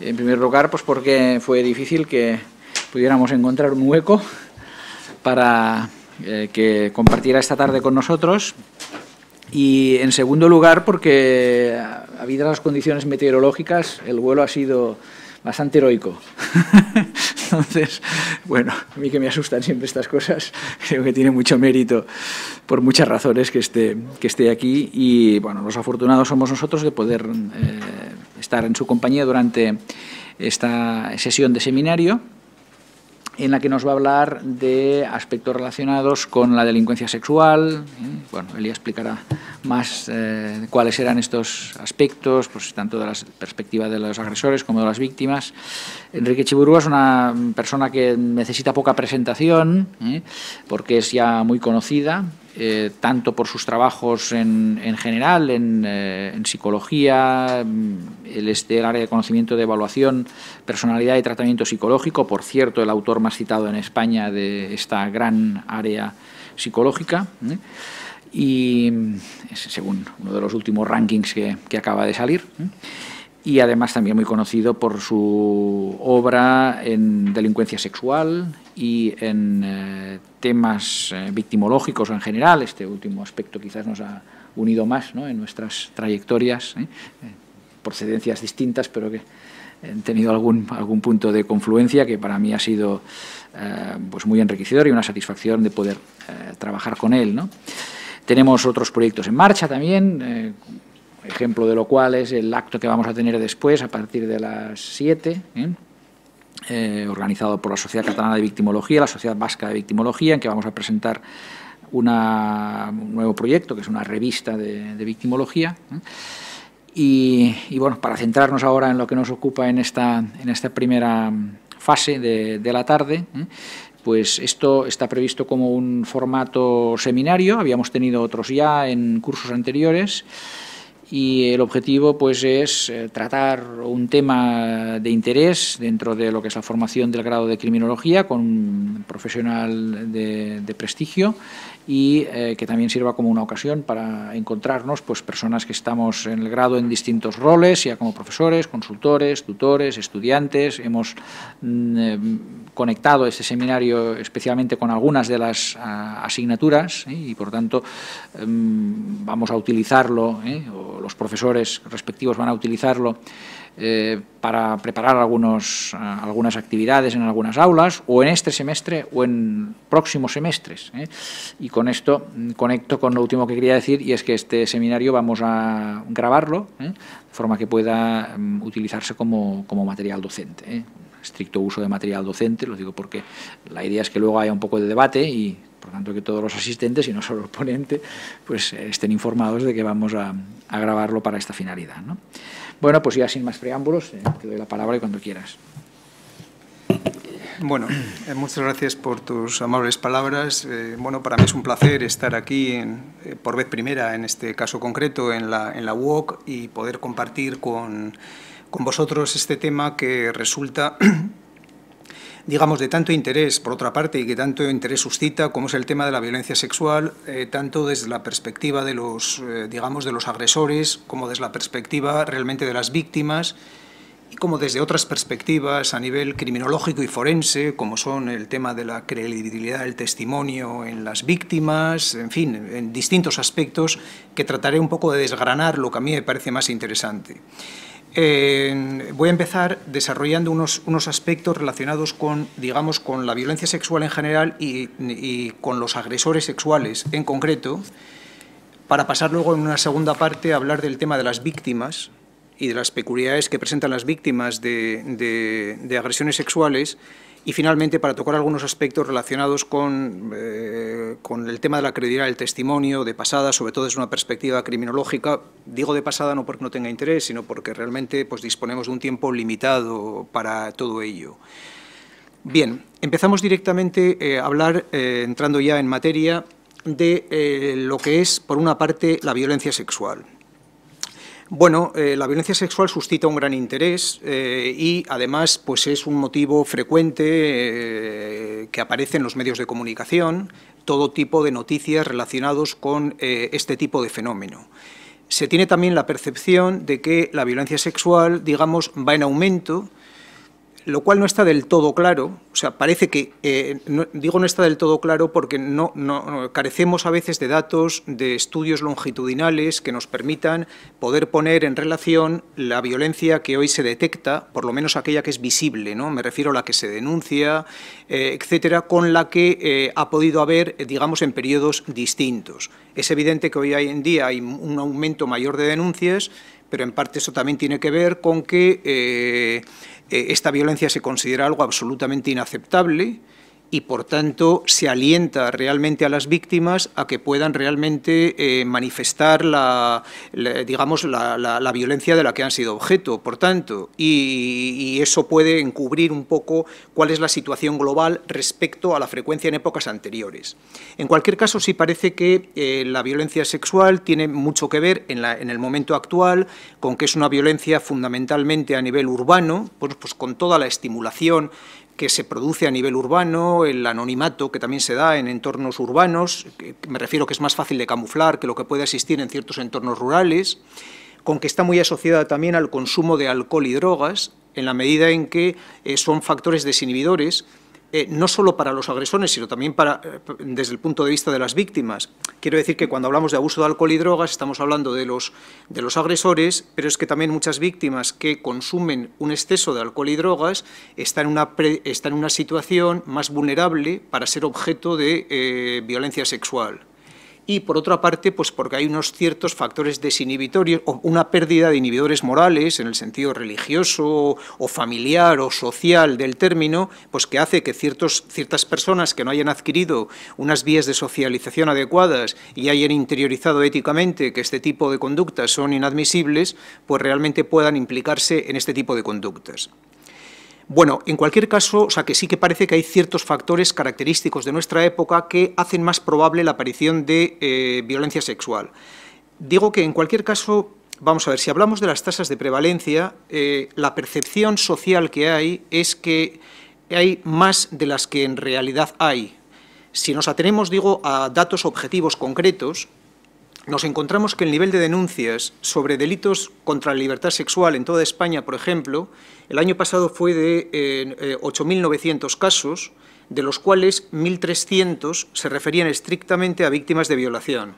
En primer lugar, pues porque fue difícil que pudiéramos encontrar un hueco para que compartiera esta tarde con nosotros. Y en segundo lugar, porque, habidas las condiciones meteorológicas, el vuelo ha sido bastante heroico. Entonces, bueno, a mí que me asustan siempre estas cosas, creo que tiene mucho mérito por muchas razones que esté aquí. Y, bueno, los afortunados somos nosotros de poder estar en su compañía durante esta sesión de seminario, en la que nos va a hablar de aspectos relacionados con la delincuencia sexual. Bueno, él ya explicará más cuáles eran estos aspectos, pues tanto de la perspectiva de los agresores como de las víctimas. Enrique Chiburúa es una persona que necesita poca presentación, porque es ya muy conocida, tanto por sus trabajos en general, en psicología. Él es del área de conocimiento de evaluación, personalidad y tratamiento psicológico, por cierto, el autor más citado en España de esta gran área psicológica, y según uno de los últimos rankings que acaba de salir. Y además también muy conocido por su obra en delincuencia sexual y en temas victimológicos en general. Este último aspecto quizás nos ha unido más, ¿no?, en nuestras trayectorias, procedencias distintas, pero que han tenido algún punto de confluencia que para mí ha sido pues muy enriquecedor y una satisfacción de poder trabajar con él, ¿no? Tenemos otros proyectos en marcha también, ejemplo de lo cual es el acto que vamos a tener después a partir de las 7, organizado por la Sociedad Catalana de Victimología, la Sociedad Vasca de Victimología, en que vamos a presentar un nuevo proyecto, que es una revista de victimología. Y bueno, para centrarnos ahora en lo que nos ocupa en esta primera fase de la tarde, pues esto está previsto como un formato seminario. Habíamos tenido otros ya en cursos anteriores, y el objetivo pues es tratar un tema de interés dentro de lo que es la formación del grado de criminología con un profesional de prestigio, y que también sirva como una ocasión para encontrarnos pues personas que estamos en el grado en distintos roles, ya como profesores, consultores, tutores, estudiantes. Hemos conectado este seminario especialmente con algunas de las asignaturas, y por tanto vamos a utilizarlo, o los profesores respectivos van a utilizarlo para preparar algunas actividades en algunas aulas, o en este semestre o en próximos semestres. Y con esto conecto con lo último que quería decir, y es que este seminario vamos a grabarlo, de forma que pueda utilizarse como material docente. Estricto uso de material docente, lo digo porque la idea es que luego haya un poco de debate y, por tanto, que todos los asistentes, y no solo el ponente, pues estén informados de que vamos a grabarlo para esta finalidad, ¿no? Bueno, pues ya sin más preámbulos, te doy la palabra y cuando quieras. Bueno, muchas gracias por tus amables palabras. Bueno, para mí es un placer estar aquí por vez primera, en este caso concreto, en la UOC, y poder compartir con vosotros este tema que resulta, digamos, de tanto interés, por otra parte, y que tanto interés suscita, como es el tema de la violencia sexual, tanto desde la perspectiva de los, digamos, de los agresores, como desde la perspectiva realmente de las víctimas, y como desde otras perspectivas a nivel criminológico y forense, como son el tema de la credibilidad del testimonio en las víctimas, en fin, en distintos aspectos que trataré un poco de desgranar lo que a mí me parece más interesante. Voy a empezar desarrollando unos aspectos relacionados con, digamos, con la violencia sexual en general y con los agresores sexuales en concreto, para pasar luego en una segunda parte a hablar del tema de las víctimas y de las peculiaridades que presentan las víctimas de agresiones sexuales, y finalmente para tocar algunos aspectos relacionados con el tema de la credibilidad del testimonio de pasada, sobre todo desde una perspectiva criminológica. Digo de pasada no porque no tenga interés, sino porque realmente pues, disponemos de un tiempo limitado para todo ello. Bien, empezamos directamente a hablar, entrando ya en materia, de lo que es, por una parte, la violencia sexual. Bueno, la violencia sexual suscita un gran interés y, además, pues es un motivo frecuente que aparece en los medios de comunicación, todo tipo de noticias relacionados con este tipo de fenómeno. Se tiene también la percepción de que la violencia sexual, digamos, va en aumento lo cual no está del todo claro. O sea, parece que, digo no está del todo claro porque no carecemos a veces de datos, de estudios longitudinales que nos permitan poder poner en relación la violencia que hoy se detecta, por lo menos aquella que es visible, ¿no? Me refiero a la que se denuncia, etcétera, con la que ha podido haber, digamos, en periodos distintos. Es evidente que hoy en día hay un aumento mayor de denuncias, pero en parte eso también tiene que ver con que esta violencia se considera algo absolutamente inaceptable y, por tanto, se alienta realmente a las víctimas a que puedan realmente manifestar digamos, la violencia de la que han sido objeto, por tanto, y eso puede encubrir un poco cuál es la situación global respecto a la frecuencia en épocas anteriores. En cualquier caso, sí parece que la violencia sexual tiene mucho que ver en el momento actual con que es una violencia fundamentalmente a nivel urbano, pues con toda la estimulación que se produce a nivel urbano, el anonimato que también se da en entornos urbanos, que me refiero que es más fácil de camuflar que lo que puede existir en ciertos entornos rurales, con que está muy asociada también al consumo de alcohol y drogas, en la medida en que son factores desinhibidores, no solo para los agresores, sino también desde el punto de vista de las víctimas. Quiero decir que cuando hablamos de abuso de alcohol y drogas estamos hablando de los agresores, pero es que también muchas víctimas que consumen un exceso de alcohol y drogas están en una situación más vulnerable para ser objeto de violencia sexual. Y, por otra parte, pues porque hay unos ciertos factores desinhibitorios o una pérdida de inhibidores morales en el sentido religioso o familiar o social del término, pues que hace que ciertas personas que no hayan adquirido unas vías de socialización adecuadas y hayan interiorizado éticamente que este tipo de conductas son inadmisibles, pues realmente puedan implicarse en este tipo de conductas. Bueno, en cualquier caso, o sea, que sí que parece que hay ciertos factores característicos de nuestra época que hacen más probable la aparición de violencia sexual. Digo que, en cualquier caso, vamos a ver, si hablamos de las tasas de prevalencia, la percepción social que hay es que hay más de las que en realidad hay. Si nos atenemos, digo, a datos objetivos concretos, nos encontramos que el nivel de denuncias sobre delitos contra la libertad sexual en toda España, por ejemplo, el año pasado fue de 8.900 casos, de los cuales 1.300 se referían estrictamente a víctimas de violación.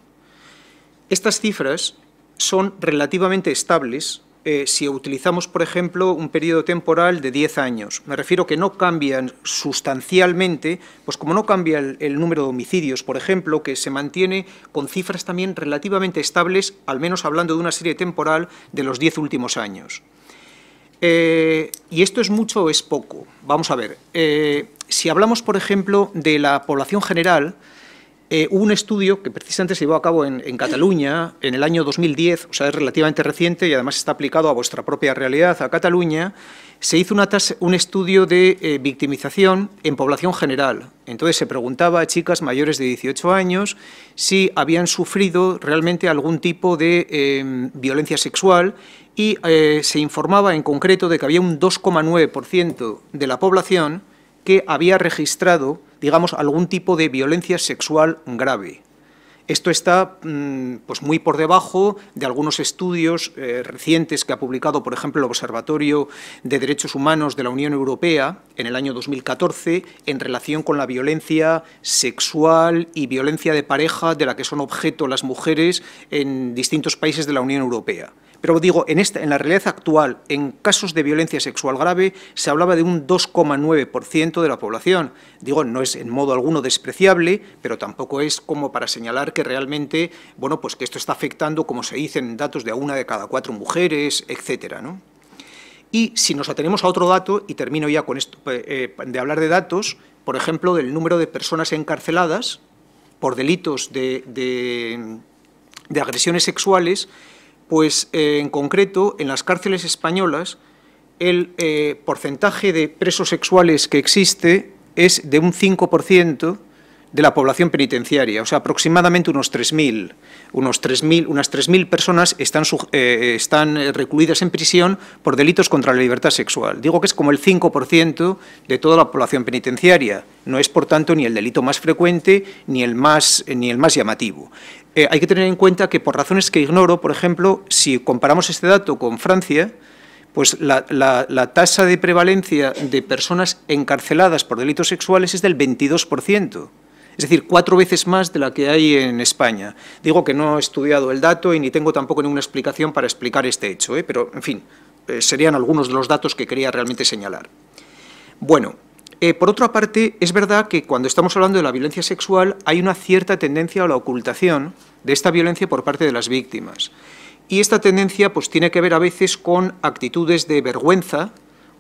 Estas cifras son relativamente estables si utilizamos, por ejemplo, un periodo temporal de 10 años. Me refiero que no cambian sustancialmente, pues como no cambia el número de homicidios, por ejemplo, que se mantiene con cifras también relativamente estables, al menos hablando de una serie temporal de los 10 últimos años. ¿Y esto es mucho o es poco? Vamos a ver. Si hablamos, por ejemplo, de la población general, hubo un estudio que precisamente se llevó a cabo en Cataluña en el año 2010, o sea, es relativamente reciente y además está aplicado a vuestra propia realidad, a Cataluña. Se hizo un estudio de victimización en población general. Entonces se preguntaba a chicas mayores de 18 años si habían sufrido realmente algún tipo de violencia sexual y se informaba en concreto de que había un 2,9% de la población que había registrado, digamos, algún tipo de violencia sexual grave. Esto está pues muy por debajo de algunos estudios recientes que ha publicado, por ejemplo, el Observatorio de Derechos Humanos de la Unión Europea en el año 2014 en relación con la violencia sexual y violencia de pareja de la que son objeto las mujeres en distintos países de la Unión Europea. Pero digo, en la realidad actual, en casos de violencia sexual grave, se hablaba de un 2,9% de la población. Digo, no es en modo alguno despreciable, pero tampoco es como para señalar que realmente, bueno, pues que esto está afectando, como se dice en datos, de a 1 de cada 4 mujeres, etcétera, ¿no? Y si nos atenemos a otro dato, y termino ya con esto, de hablar de datos, por ejemplo, del número de personas encarceladas por delitos de agresiones sexuales, pues en concreto, en las cárceles españolas, el porcentaje de presos sexuales que existe es de un 5% de la población penitenciaria, o sea, aproximadamente unas 3.000 personas están recluidas en prisión por delitos contra la libertad sexual. Digo que es como el 5% de toda la población penitenciaria, no es, por tanto, ni el delito más frecuente ni el más llamativo. Hay que tener en cuenta que, por razones que ignoro, por ejemplo, si comparamos este dato con Francia, pues la tasa de prevalencia de personas encarceladas por delitos sexuales es del 22%. Es decir, 4 veces más de la que hay en España. Digo que no he estudiado el dato y ni tengo tampoco ninguna explicación para explicar este hecho, pero, en fin, serían algunos de los datos que quería realmente señalar. Bueno, por otra parte, es verdad que cuando estamos hablando de la violencia sexual hay una cierta tendencia a la ocultación de esta violencia por parte de las víctimas. Y esta tendencia pues, tiene que ver a veces con actitudes de vergüenza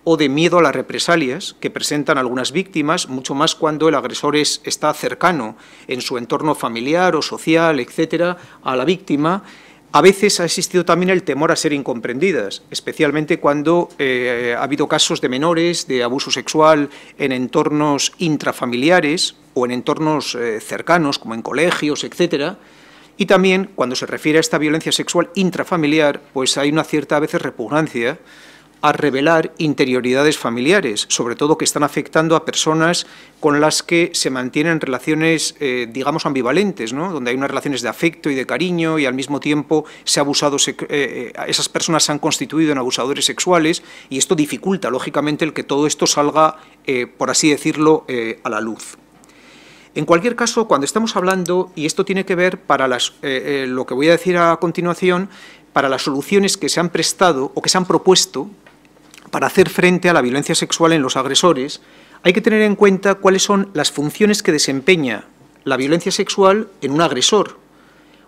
o de miedo a las represalias que presentan algunas víctimas, mucho más cuando el agresor está cercano en su entorno familiar o social, etcétera, a la víctima. A veces ha existido también el temor a ser incomprendidas, especialmente cuando ha habido casos de menores, de abuso sexual en entornos intrafamiliares o en entornos cercanos, como en colegios, etcétera. Y también, cuando se refiere a esta violencia sexual intrafamiliar, pues hay una cierta, a veces, repugnancia a revelar interioridades familiares, sobre todo que están afectando a personas con las que se mantienen relaciones, digamos, ambivalentes, ¿no? Donde hay unas relaciones de afecto y de cariño y al mismo tiempo se ha abusado, esas personas se han constituido en abusadores sexuales y esto dificulta, lógicamente, el que todo esto salga, por así decirlo, a la luz. En cualquier caso, cuando estamos hablando, y esto tiene que ver para lo que voy a decir a continuación, para las soluciones que se han prestado o que se han propuesto para hacer frente a la violencia sexual en los agresores, hay que tener en cuenta cuáles son las funciones que desempeña la violencia sexual en un agresor.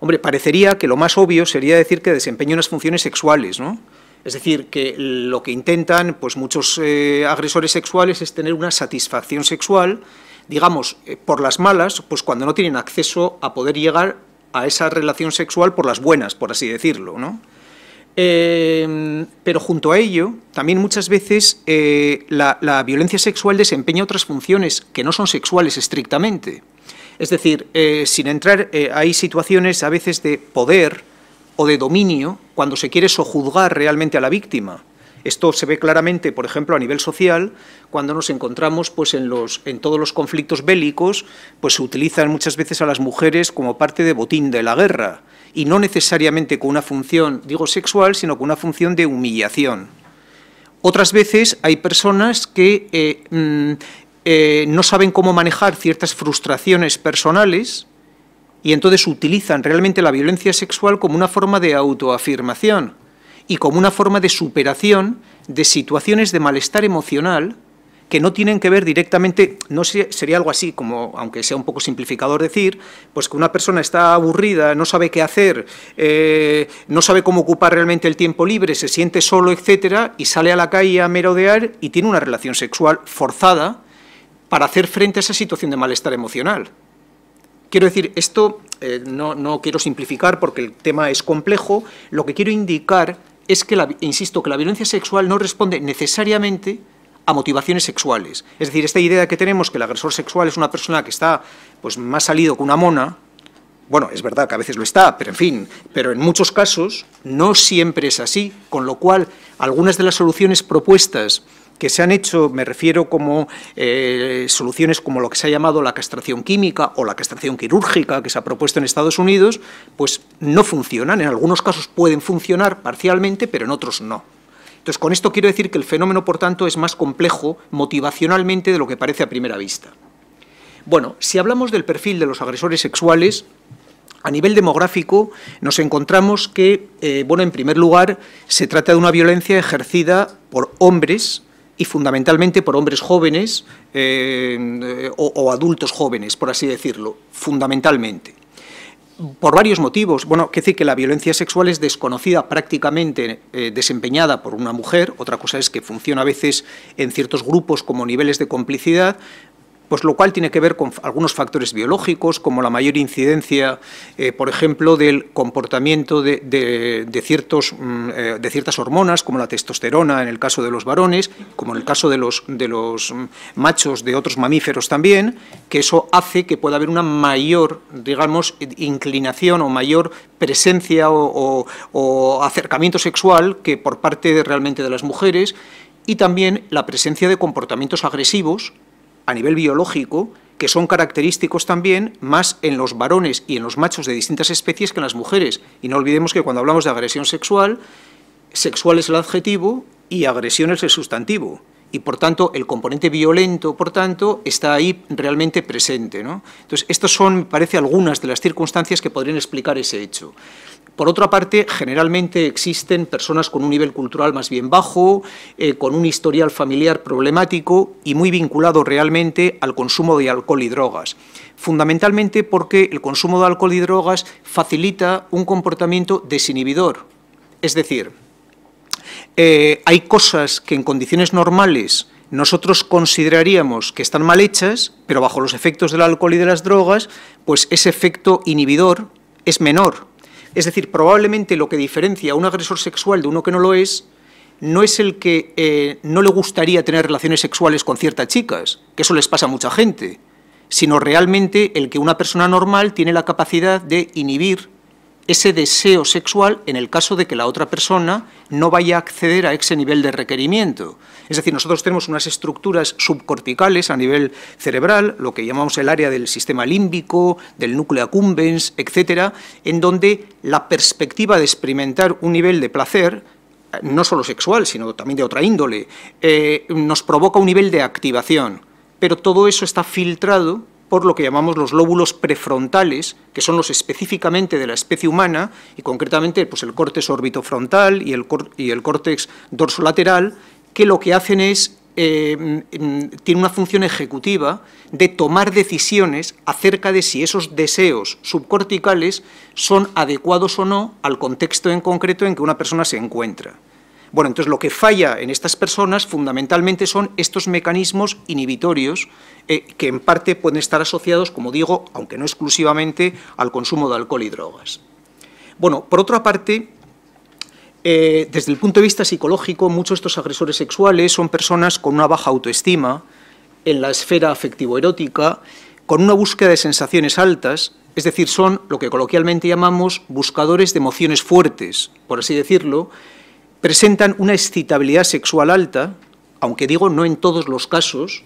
Hombre, parecería que lo más obvio sería decir que desempeña unas funciones sexuales, ¿no? Es decir, que lo que intentan pues, muchos agresores sexuales es tener una satisfacción sexual, digamos, por las malas, pues cuando no tienen acceso a poder llegar a esa relación sexual por las buenas, por así decirlo, ¿no? Pero junto a ello, también muchas veces la violencia sexual desempeña otras funciones que no son sexuales estrictamente. Es decir, sin entrar, hay situaciones a veces de poder o de dominio cuando se quiere sojuzgar realmente a la víctima. Esto se ve claramente, por ejemplo, a nivel social, cuando nos encontramos pues, en todos los conflictos bélicos, pues se utilizan muchas veces a las mujeres como parte de botín de la guerra, y no necesariamente con una función, digo, sexual, sino con una función de humillación. Otras veces hay personas que no saben cómo manejar ciertas frustraciones personales y entonces utilizan realmente la violencia sexual como una forma de autoafirmación y como una forma de superación de situaciones de malestar emocional que no tienen que ver directamente, no sería algo así como, aunque sea un poco simplificador decir, pues que una persona está aburrida, no sabe qué hacer, no sabe cómo ocupar realmente el tiempo libre, se siente solo, etcétera, y sale a la calle a merodear y tiene una relación sexual forzada para hacer frente a esa situación de malestar emocional. Quiero decir, esto no quiero simplificar porque el tema es complejo, lo que quiero indicar es que, insisto, que la violencia sexual no responde necesariamente a motivaciones sexuales. Es decir, esta idea que tenemos que el agresor sexual es una persona que está pues, más salido que una mona, bueno, es verdad que a veces lo está, pero en fin, pero en muchos casos no siempre es así, con lo cual algunas de las soluciones propuestas que se han hecho, me refiero como soluciones como lo que se ha llamado la castración química o la castración quirúrgica que se ha propuesto en Estados Unidos, pues no funcionan. En algunos casos pueden funcionar parcialmente, pero en otros no. Entonces, con esto quiero decir que el fenómeno, por tanto, es más complejo motivacionalmente de lo que parece a primera vista. Bueno, si hablamos del perfil de los agresores sexuales, a nivel demográfico nos encontramos que, bueno, en primer lugar, se trata de una violencia ejercida por hombres, y fundamentalmente por hombres jóvenes o adultos jóvenes, por así decirlo, fundamentalmente. Por varios motivos. Bueno, quiere decir que la violencia sexual es desconocida prácticamente desempeñada por una mujer, otra cosa es que funciona a veces en ciertos grupos como niveles de complicidad, pues lo cual tiene que ver con algunos factores biológicos, como la mayor incidencia, por ejemplo, del comportamiento de ciertas hormonas, como la testosterona en el caso de los varones, como en el caso de los machos de otros mamíferos también, que eso hace que pueda haber una mayor, digamos, inclinación o mayor presencia o acercamiento sexual que por parte realmente de las mujeres, y también la presencia de comportamientos agresivos a nivel biológico, que son característicos también más en los varones y en los machos de distintas especies que en las mujeres. Y no olvidemos que cuando hablamos de agresión sexual, sexual es el adjetivo y agresión es el sustantivo. Y, por tanto, el componente violento, por tanto, está ahí realmente presente, ¿no? Entonces, estas son, me parece, algunas de las circunstancias que podrían explicar ese hecho. Por otra parte, generalmente existen personas con un nivel cultural más bien bajo, con un historial familiar problemático y muy vinculado realmente al consumo de alcohol y drogas. Fundamentalmente porque el consumo de alcohol y drogas facilita un comportamiento desinhibidor. Es decir, hay cosas que en condiciones normales nosotros consideraríamos que están mal hechas, pero bajo los efectos del alcohol y de las drogas, pues ese efecto inhibidor es menor. Es decir, probablemente lo que diferencia a un agresor sexual de uno que no lo es, no es el que no le gustaría tener relaciones sexuales con ciertas chicas, que eso les pasa a mucha gente, sino realmente el que una persona normal tiene la capacidad de inhibir ese deseo sexual en el caso de que la otra persona no vaya a acceder a ese nivel de requerimiento. Es decir, nosotros tenemos unas estructuras subcorticales a nivel cerebral, lo que llamamos el área del sistema límbico, del núcleo accumbens, etcétera, en donde la perspectiva de experimentar un nivel de placer, no solo sexual, sino también de otra índole, nos provoca un nivel de activación. Pero todo eso está filtrado por lo que llamamos los lóbulos prefrontales, que son los específicamente de la especie humana, y concretamente pues, el córtex orbitofrontal y el córtex dorsolateral, que lo que hacen es, tiene una función ejecutiva de tomar decisiones acerca de si esos deseos subcorticales son adecuados o no al contexto en concreto en que una persona se encuentra. Bueno, entonces lo que falla en estas personas fundamentalmente son estos mecanismos inhibitorios que en parte pueden estar asociados, como digo, aunque no exclusivamente, al consumo de alcohol y drogas. Bueno, por otra parte, desde el punto de vista psicológico, muchos de estos agresores sexuales son personas con una baja autoestima en la esfera afectivo-erótica, con una búsqueda de sensaciones altas, es decir, son lo que coloquialmente llamamos buscadores de emociones fuertes, por así decirlo. Presentan una excitabilidad sexual alta, aunque digo no en todos los casos.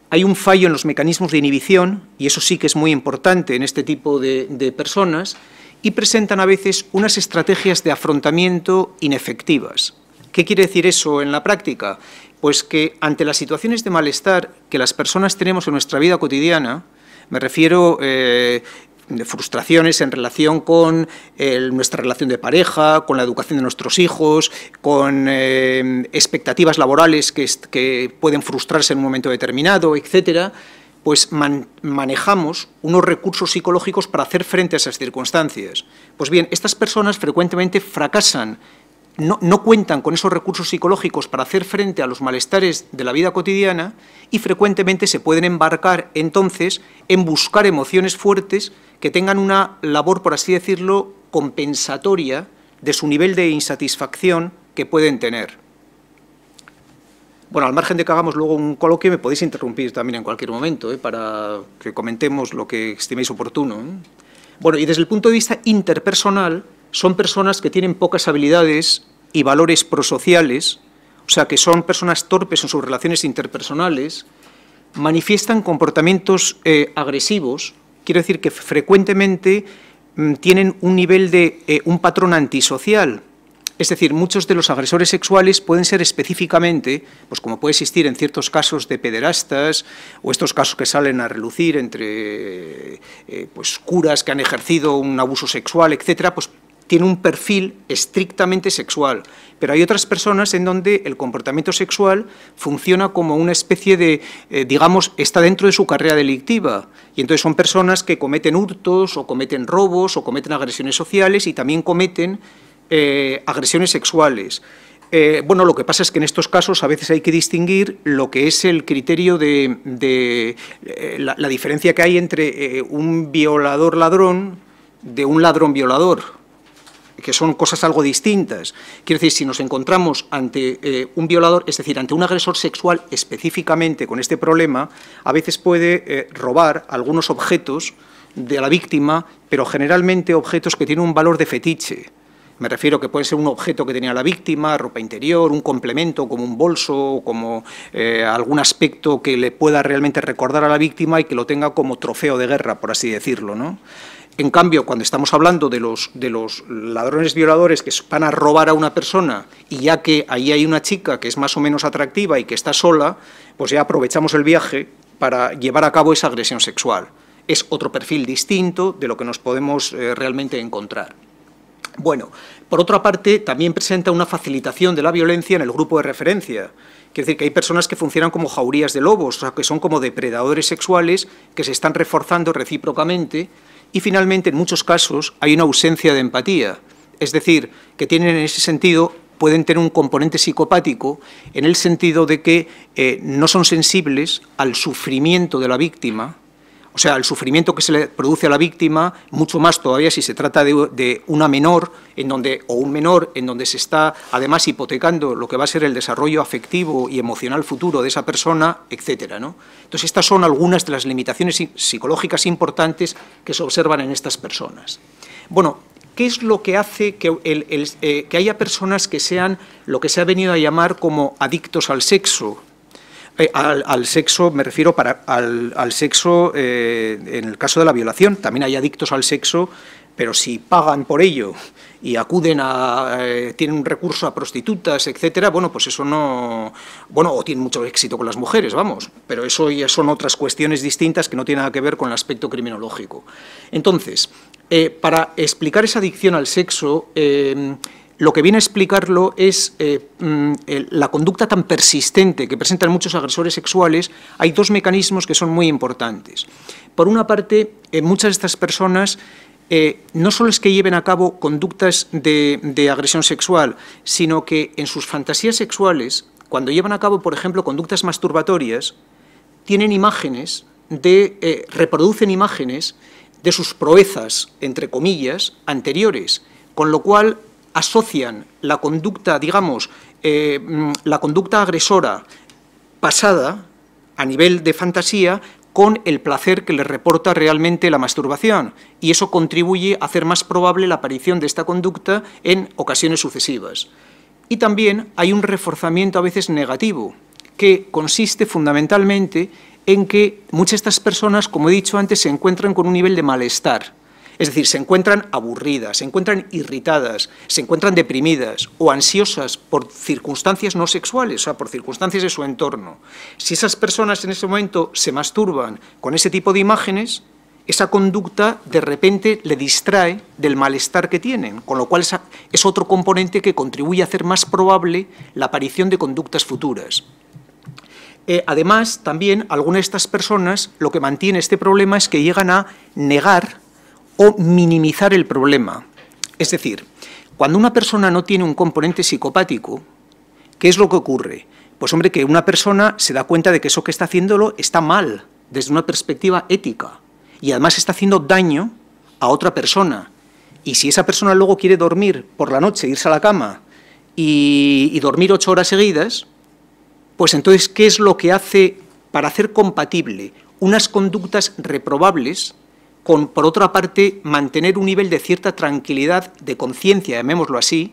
Hay un fallo en los mecanismos de inhibición, y eso sí que es muy importante en este tipo de personas, y presentan a veces unas estrategias de afrontamiento inefectivas. ¿Qué quiere decir eso en la práctica? Pues que ante las situaciones de malestar que las personas tenemos en nuestra vida cotidiana, me refiero de frustraciones en relación con nuestra relación de pareja, con la educación de nuestros hijos, con expectativas laborales que pueden frustrarse en un momento determinado, etcétera, pues manejamos unos recursos psicológicos para hacer frente a esas circunstancias. Pues bien, estas personas frecuentemente fracasan, no cuentan con esos recursos psicológicos para hacer frente a los malestares de la vida cotidiana y frecuentemente se pueden embarcar entonces en buscar emociones fuertes que tengan una labor, por así decirlo, compensatoria de su nivel de insatisfacción que pueden tener. Bueno, al margen de que hagamos luego un coloquio, me podéis interrumpir también en cualquier momento para que comentemos lo que estiméis oportuno. Bueno, y desde el punto de vista interpersonal, son personas que tienen pocas habilidades y valores prosociales, o sea, que son personas torpes en sus relaciones interpersonales, manifiestan comportamientos agresivos, quiero decir que frecuentemente tienen un nivel de un patrón antisocial. Es decir, muchos de los agresores sexuales pueden ser específicamente, pues como puede existir en ciertos casos de pederastas o estos casos que salen a relucir entre pues, curas que han ejercido un abuso sexual, etcétera, pues tiene un perfil estrictamente sexual. Pero hay otras personas en donde el comportamiento sexual funciona como una especie de, digamos, está dentro de su carrera delictiva. Y entonces son personas que cometen hurtos o cometen robos o cometen agresiones sociales y también cometen agresiones sexuales. Bueno, lo que pasa es que en estos casos a veces hay que distinguir lo que es el criterio de la diferencia que hay entre un violador ladrón de un ladrón violador, que son cosas algo distintas. Quiero decir, si nos encontramos ante un violador, es decir, ante un agresor sexual específicamente con este problema, a veces puede robar algunos objetos de la víctima, pero generalmente objetos que tienen un valor de fetiche. Me refiero que puede ser un objeto que tenía la víctima, ropa interior, un complemento como un bolso, como algún aspecto que le pueda realmente recordar a la víctima y que lo tenga como trofeo de guerra, por así decirlo, ¿no? En cambio, cuando estamos hablando de los ladrones violadores que van a robar a una persona y ya que ahí hay una chica que es más o menos atractiva y que está sola, pues ya aprovechamos el viaje para llevar a cabo esa agresión sexual. Es otro perfil distinto de lo que nos podemos realmente encontrar. Bueno, por otra parte, también presenta una facilitación de la violencia en el grupo de referencia. Quiere decir que hay personas que funcionan como jaurías de lobos, o sea, que son como depredadores sexuales que se están reforzando recíprocamente. Y finalmente, en muchos casos, hay una ausencia de empatía, es decir, que tienen en ese sentido, pueden tener un componente psicopático en el sentido de que no son sensibles al sufrimiento de la víctima, o sea, al sufrimiento que se le produce a la víctima, mucho más todavía si se trata de una menor o un menor en donde se está además hipotecando lo que va a ser el desarrollo afectivo y emocional futuro de esa persona, etcétera, ¿no? Entonces, estas son algunas de las limitaciones psicológicas importantes que se observan en estas personas. Bueno, ¿qué es lo que hace que haya personas que sean lo que se ha venido a llamar como adictos al sexo? Al sexo, me refiero al sexo en el caso de la violación. También hay adictos al sexo, pero si pagan por ello y acuden tienen un recurso a prostitutas, etcétera, bueno, pues eso no... Bueno, o tienen mucho éxito con las mujeres, vamos, pero eso ya son otras cuestiones distintas que no tienen nada que ver con el aspecto criminológico. Entonces, para explicar esa adicción al sexo, lo que viene a explicarlo es la conducta tan persistente que presentan muchos agresores sexuales. Hay dos mecanismos que son muy importantes. Por una parte, muchas de estas personas no solo es que lleven a cabo conductas de agresión sexual, sino que en sus fantasías sexuales, cuando llevan a cabo, por ejemplo, conductas masturbatorias, tienen imágenes, reproducen imágenes de sus proezas, entre comillas, anteriores, con lo cual asocian la conducta, digamos, la conducta agresora pasada a nivel de fantasía con el placer que les reporta realmente la masturbación, y eso contribuye a hacer más probable la aparición de esta conducta en ocasiones sucesivas. Y también hay un reforzamiento a veces negativo, que consiste fundamentalmente en que muchas de estas personas, como he dicho antes, se encuentran con un nivel de malestar. Es decir, se encuentran aburridas, se encuentran irritadas, se encuentran deprimidas o ansiosas por circunstancias no sexuales, o sea, por circunstancias de su entorno. Si esas personas en ese momento se masturban con ese tipo de imágenes, esa conducta de repente le distrae del malestar que tienen, con lo cual es otro componente que contribuye a hacer más probable la aparición de conductas futuras. Además, también algunas de estas personas lo que mantiene este problema es que llegan a negar o minimizar el problema. Es decir, cuando una persona no tiene un componente psicopático, ¿qué es lo que ocurre? Pues hombre, que una persona se da cuenta de que eso que está haciéndolo está mal, desde una perspectiva ética, y además está haciendo daño a otra persona. Y si esa persona luego quiere dormir por la noche, irse a la cama y dormir 8 horas seguidas, pues entonces, ¿qué es lo que hace para hacer compatible unas conductas reprobables con, por otra parte, mantener un nivel de cierta tranquilidad de conciencia, llamémoslo así,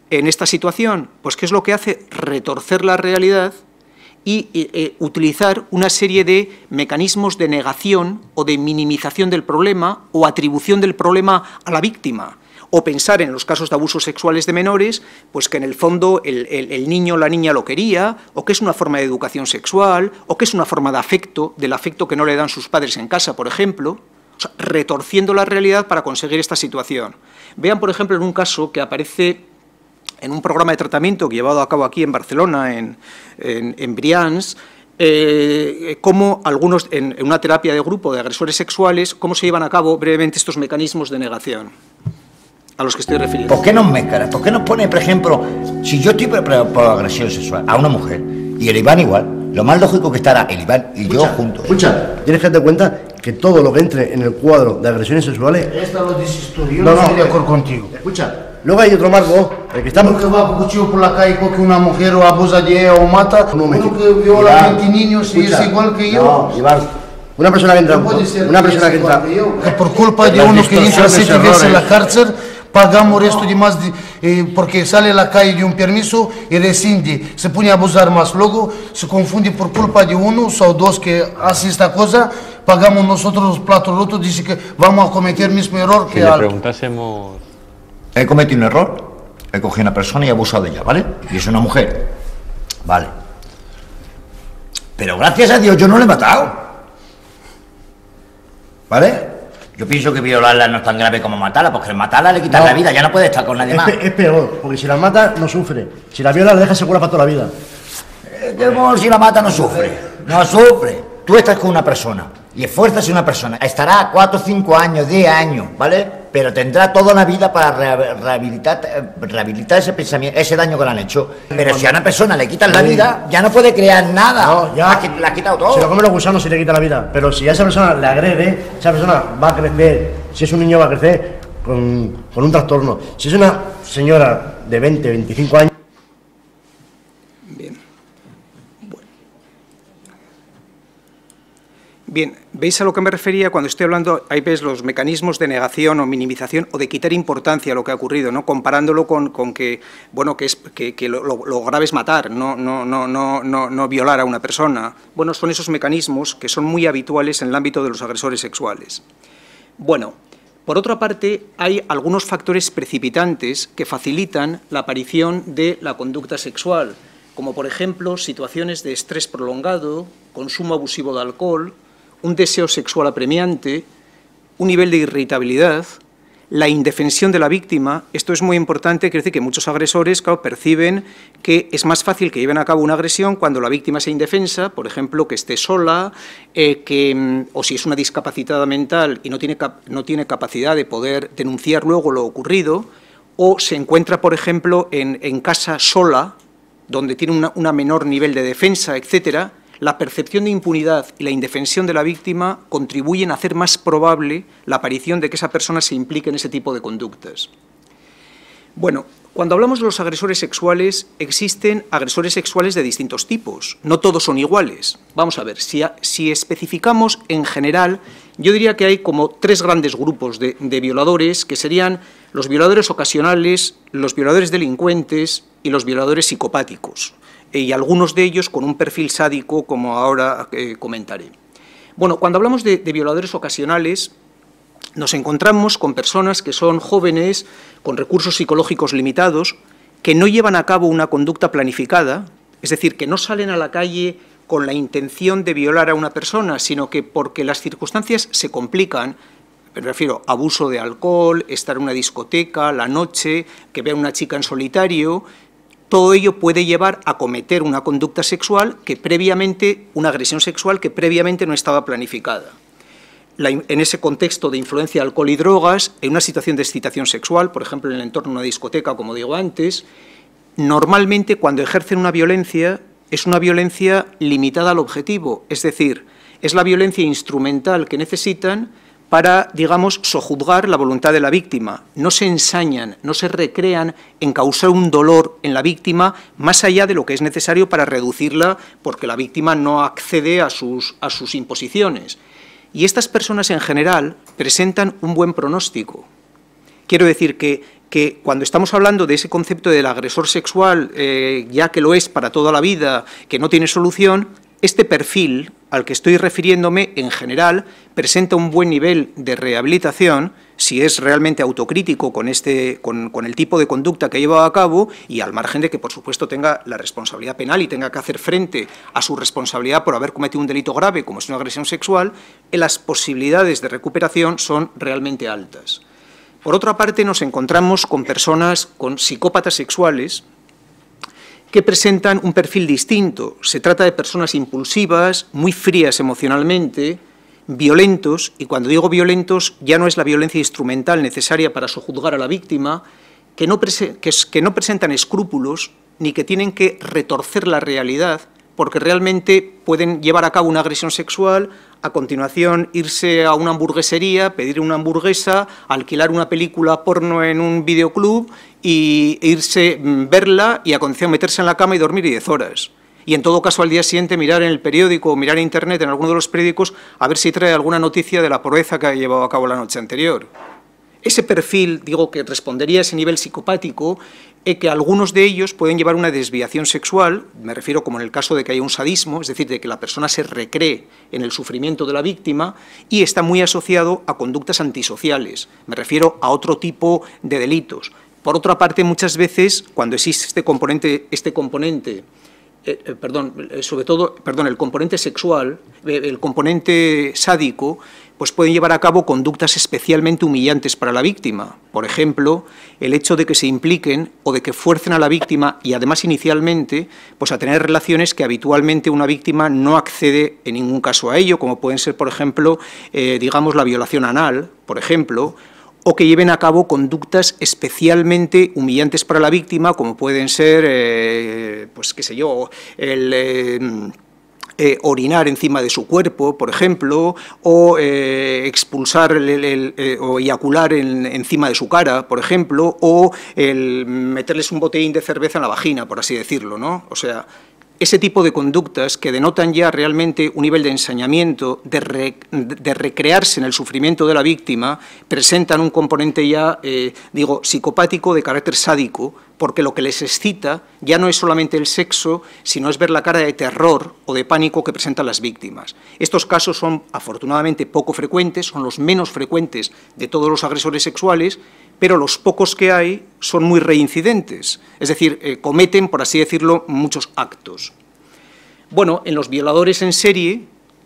en esta situación? Pues ¿qué es lo que hace? Retorcer la realidad y utilizar una serie de mecanismos de negación o de minimización del problema o atribución del problema a la víctima. O pensar en los casos de abusos sexuales de menores, pues que en el fondo el niño o la niña lo quería, o que es una forma de educación sexual, o que es una forma de afecto, del afecto que no le dan sus padres en casa, por ejemplo. O sea, retorciendo la realidad para conseguir esta situación. Vean, por ejemplo, en un caso que aparece en un programa de tratamiento llevado a cabo aquí en Barcelona, en Brians, cómo algunos, en una terapia de grupo de agresores sexuales, cómo se llevan a cabo brevemente estos mecanismos de negación a los que estoy refiriendo. ¿Por qué nos mezcla? ¿Por qué nos pone, por ejemplo, si yo estoy preparado por agresión sexual a una mujer y el Iván igual, lo más lógico que estará el Iván y yo juntos? Escucha, tienes que darte cuenta que todo lo que entre en el cuadro de agresiones sexuales... Esto lo dices tú, yo no estoy de acuerdo contigo. Escucha, luego hay otro marco, el que estamos... Uno que va cuchillo por la calle, coge una mujer o abusa de ella o mata, uno que viola a 20 niños y es igual que yo. No, Iván, una persona que entra... Que por culpa de uno que entra 7 veces en la cárcel, pagamos esto de más, porque sale a la calle de un permiso y rescinde, se pone a abusar más, luego se confunde por culpa de uno o dos que hace esta cosa, pagamos nosotros los platos rotos, dice que vamos a cometer el mismo error que Si le Alto. preguntásemos... He cometido un error, he cogido a una persona y he abusado de ella, ¿vale? Y es una mujer, vale. Pero gracias a Dios yo no la he matado, ¿vale? Yo pienso que violarla no es tan grave como matarla, porque al matarla le quitas No. la vida, ya no puede estar con nadie más. Es peor, porque si la mata, no sufre. Si la viola, la deja segura para toda la vida. Si la mata no sufre, no sufre. Tú estás con una persona y esfuerzas a una persona. Estará 4, 5 años, 10 años, ¿vale? Pero tendrá toda la vida para rehabilitar ese pensamiento, ese daño que le han hecho. Pero si a una persona le quitas la vida, ya no puede crear nada. No, ya. La ha quitado todo. Se lo come los gusanos y le quita la vida. Pero si a esa persona le agrede, esa persona va a crecer. Si es un niño, va a crecer con un trastorno. Si es una señora de 20, 25 años. Bien, ¿veis a lo que me refería cuando estoy hablando? Ahí ves los mecanismos de negación o minimización o de quitar importancia a lo que ha ocurrido, ¿no? Comparándolo con que, bueno, que lo grave es matar, no violar a una persona. Bueno, son esos mecanismos que son muy habituales en el ámbito de los agresores sexuales. Bueno, por otra parte, hay algunos factores precipitantes que facilitan la aparición de la conducta sexual, como por ejemplo situaciones de estrés prolongado, consumo abusivo de alcohol, un deseo sexual apremiante, un nivel de irritabilidad, la indefensión de la víctima. Esto es muy importante, quiere decir que muchos agresores, claro, perciben que es más fácil que lleven a cabo una agresión cuando la víctima sea indefensa, por ejemplo, que esté sola, o si es una discapacitada mental y no tiene capacidad de poder denunciar luego lo ocurrido, o se encuentra, por ejemplo, en casa sola, donde tiene un menor nivel de defensa, etcétera. La percepción de impunidad y la indefensión de la víctima contribuyen a hacer más probable la aparición de que esa persona se implique en ese tipo de conductas. Bueno, cuando hablamos de los agresores sexuales, existen agresores sexuales de distintos tipos. No todos son iguales. Vamos a ver, si especificamos en general, yo diría que hay como 3 grandes grupos de violadores, que serían los violadores ocasionales, los violadores delincuentes y los violadores psicopáticos. Y algunos de ellos con un perfil sádico, como ahora comentaré. Bueno, cuando hablamos de violadores ocasionales, nos encontramos con personas que son jóvenes, con recursos psicológicos limitados, que no llevan a cabo una conducta planificada, es decir, que no salen a la calle con la intención de violar a una persona, sino que porque las circunstancias se complican, me refiero a abuso de alcohol, estar en una discoteca, la noche, que vea a una chica en solitario. Todo ello puede llevar a cometer una conducta sexual una agresión sexual que previamente no estaba planificada. En ese contexto de influencia de alcohol y drogas, en una situación de excitación sexual, por ejemplo, en el entorno de una discoteca, como digo antes, normalmente cuando ejercen una violencia, es una violencia limitada al objetivo, es decir, es la violencia instrumental que necesitan para, digamos, sojuzgar la voluntad de la víctima. No se ensañan, no se recrean en causar un dolor en la víctima más allá de lo que es necesario para reducirla porque la víctima no accede a sus imposiciones. Y estas personas en general presentan un buen pronóstico. Quiero decir que cuando estamos hablando de ese concepto del agresor sexual, ya que lo es para toda la vida, que no tiene solución, este perfil al que estoy refiriéndome, en general, presenta un buen nivel de rehabilitación si es realmente autocrítico con el tipo de conducta que ha llevado a cabo y al margen de que, por supuesto, tenga la responsabilidad penal y tenga que hacer frente a su responsabilidad por haber cometido un delito grave, como es una agresión sexual, las posibilidades de recuperación son realmente altas. Por otra parte, nos encontramos con personas, con psicópatas sexuales, que presentan un perfil distinto. Se trata de personas impulsivas, muy frías emocionalmente, violentos, y cuando digo violentos ya no es la violencia instrumental necesaria para sojuzgar a la víctima, que no presentan escrúpulos ni que tienen que retorcer la realidad porque realmente pueden llevar a cabo una agresión sexual, a continuación irse a una hamburguesería, pedir una hamburguesa, alquilar una película porno en un videoclub e irse, verla y a continuación meterse en la cama y dormir 10 horas. Y en todo caso al día siguiente mirar en el periódico o mirar en internet, en alguno de los periódicos, a ver si trae alguna noticia de la proeza que ha llevado a cabo la noche anterior. ese perfil, digo, que respondería a ese nivel psicopático, que algunos de ellos pueden llevar una desviación sexual, me refiero como en el caso de que haya un sadismo, es decir, de que la persona se recree en el sufrimiento de la víctima, y está muy asociado a conductas antisociales, me refiero a otro tipo de delitos. Por otra parte, muchas veces, cuando existe el componente sexual, el componente sádico, pues pueden llevar a cabo conductas especialmente humillantes para la víctima. Por ejemplo, el hecho de que se impliquen o de que fuercen a la víctima, y además inicialmente, pues a tener relaciones que habitualmente una víctima no accede en ningún caso a ello, como pueden ser, por ejemplo, digamos, la violación anal, por ejemplo, o que lleven a cabo conductas especialmente humillantes para la víctima, como pueden ser, pues qué sé yo, orinar encima de su cuerpo, por ejemplo, o expulsar o eyacular encima de su cara, por ejemplo, o meterles un botellín de cerveza en la vagina, por así decirlo, ¿no? O sea, ese tipo de conductas que denotan ya realmente un nivel de ensañamiento, de recrearse en el sufrimiento de la víctima, presentan un componente ya, digo, psicopático de carácter sádico, porque lo que les excita ya no es solamente el sexo, sino es ver la cara de terror o de pánico que presentan las víctimas. Estos casos son afortunadamente poco frecuentes, son los menos frecuentes de todos los agresores sexuales, pero los pocos que hay son muy reincidentes, es decir, cometen, por así decirlo, muchos actos. Bueno, en los violadores en serie,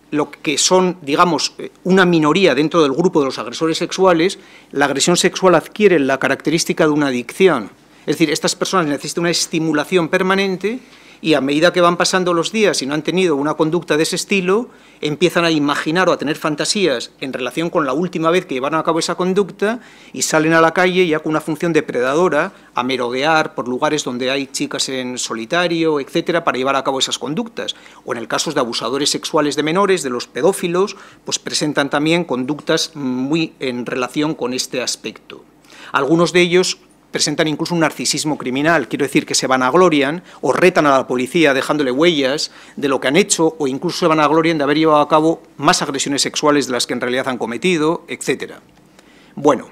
lo que son, digamos, una minoría dentro del grupo de los agresores sexuales, la agresión sexual adquiere la característica de una adicción. Es decir, estas personas necesitan una estimulación permanente y a medida que van pasando los días y no han tenido una conducta de ese estilo, empiezan a imaginar o a tener fantasías en relación con la última vez que llevaron a cabo esa conducta y salen a la calle ya con una función depredadora a merodear por lugares donde hay chicas en solitario, etcétera, para llevar a cabo esas conductas. O en el caso de abusadores sexuales de menores, de los pedófilos, pues presentan también conductas muy en relación con este aspecto. Algunos de ellos presentan incluso un narcisismo criminal, quiero decir que se vanaglorian o retan a la policía dejándole huellas de lo que han hecho, o incluso se vanaglorian de haber llevado a cabo más agresiones sexuales de las que en realidad han cometido, etcétera. Bueno,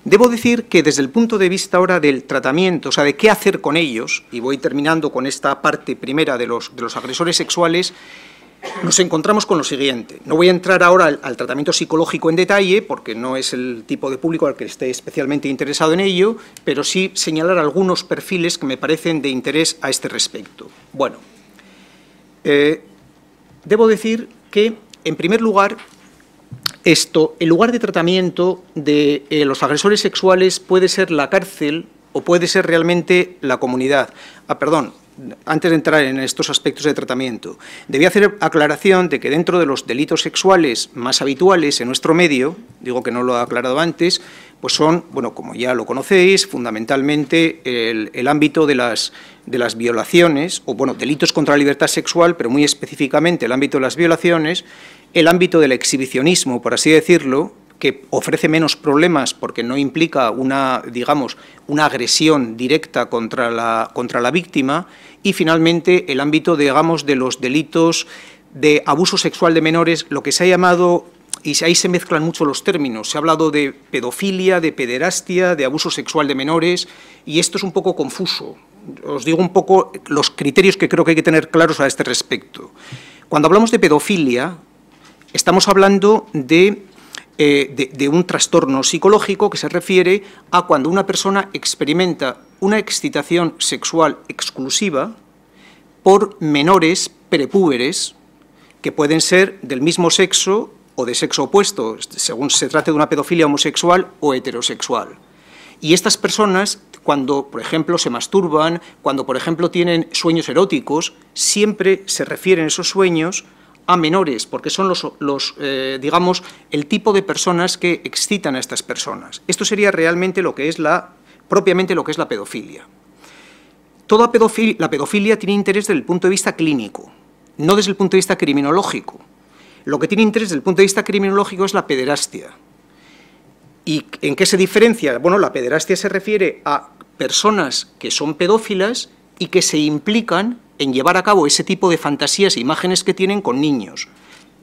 debo decir que desde el punto de vista ahora del tratamiento, o sea, de qué hacer con ellos, y voy terminando con esta parte primera de los agresores sexuales, nos encontramos con lo siguiente. No voy a entrar ahora al tratamiento psicológico en detalle, porque no es el tipo de público al que esté especialmente interesado en ello, pero sí señalar algunos perfiles que me parecen de interés a este respecto. Bueno, debo decir que, en primer lugar, el lugar de tratamiento de los agresores sexuales puede ser la cárcel o puede ser realmente la comunidad. Antes de entrar en estos aspectos de tratamiento, debía hacer aclaración de que dentro de los delitos sexuales más habituales en nuestro medio, digo que no lo he aclarado antes, pues son, bueno, como ya lo conocéis, fundamentalmente el ámbito de las violaciones, o bueno, delitos contra la libertad sexual, pero muy específicamente el ámbito de las violaciones, el ámbito del exhibicionismo, por así decirlo, que ofrece menos problemas porque no implica una agresión directa contra la víctima, y finalmente el ámbito, digamos, de los delitos de abuso sexual de menores, lo que se ha llamado, y ahí se mezclan mucho los términos, se ha hablado de pedofilia, de pederastia, de abuso sexual de menores, y esto es un poco confuso. Os digo un poco los criterios que creo que hay que tener claros a este respecto. Cuando hablamos de pedofilia, estamos hablando de un trastorno psicológico que se refiere a cuando una persona experimenta una excitación sexual exclusiva por menores prepúberes que pueden ser del mismo sexo o de sexo opuesto, según se trate de una pedofilia homosexual o heterosexual. Y estas personas, cuando, por ejemplo, se masturban, cuando, por ejemplo, tienen sueños eróticos, siempre se refieren esos sueños a menores, porque son digamos, el tipo de personas que excitan a estas personas. Esto sería realmente propiamente lo que es la pedofilia. La pedofilia tiene interés desde el punto de vista clínico, no desde el punto de vista criminológico. Lo que tiene interés desde el punto de vista criminológico es la pederastia. ¿Y en qué se diferencia? Bueno, la pederastia se refiere a personas que son pedófilas y que se implican en llevar a cabo ese tipo de fantasías e imágenes que tienen con niños,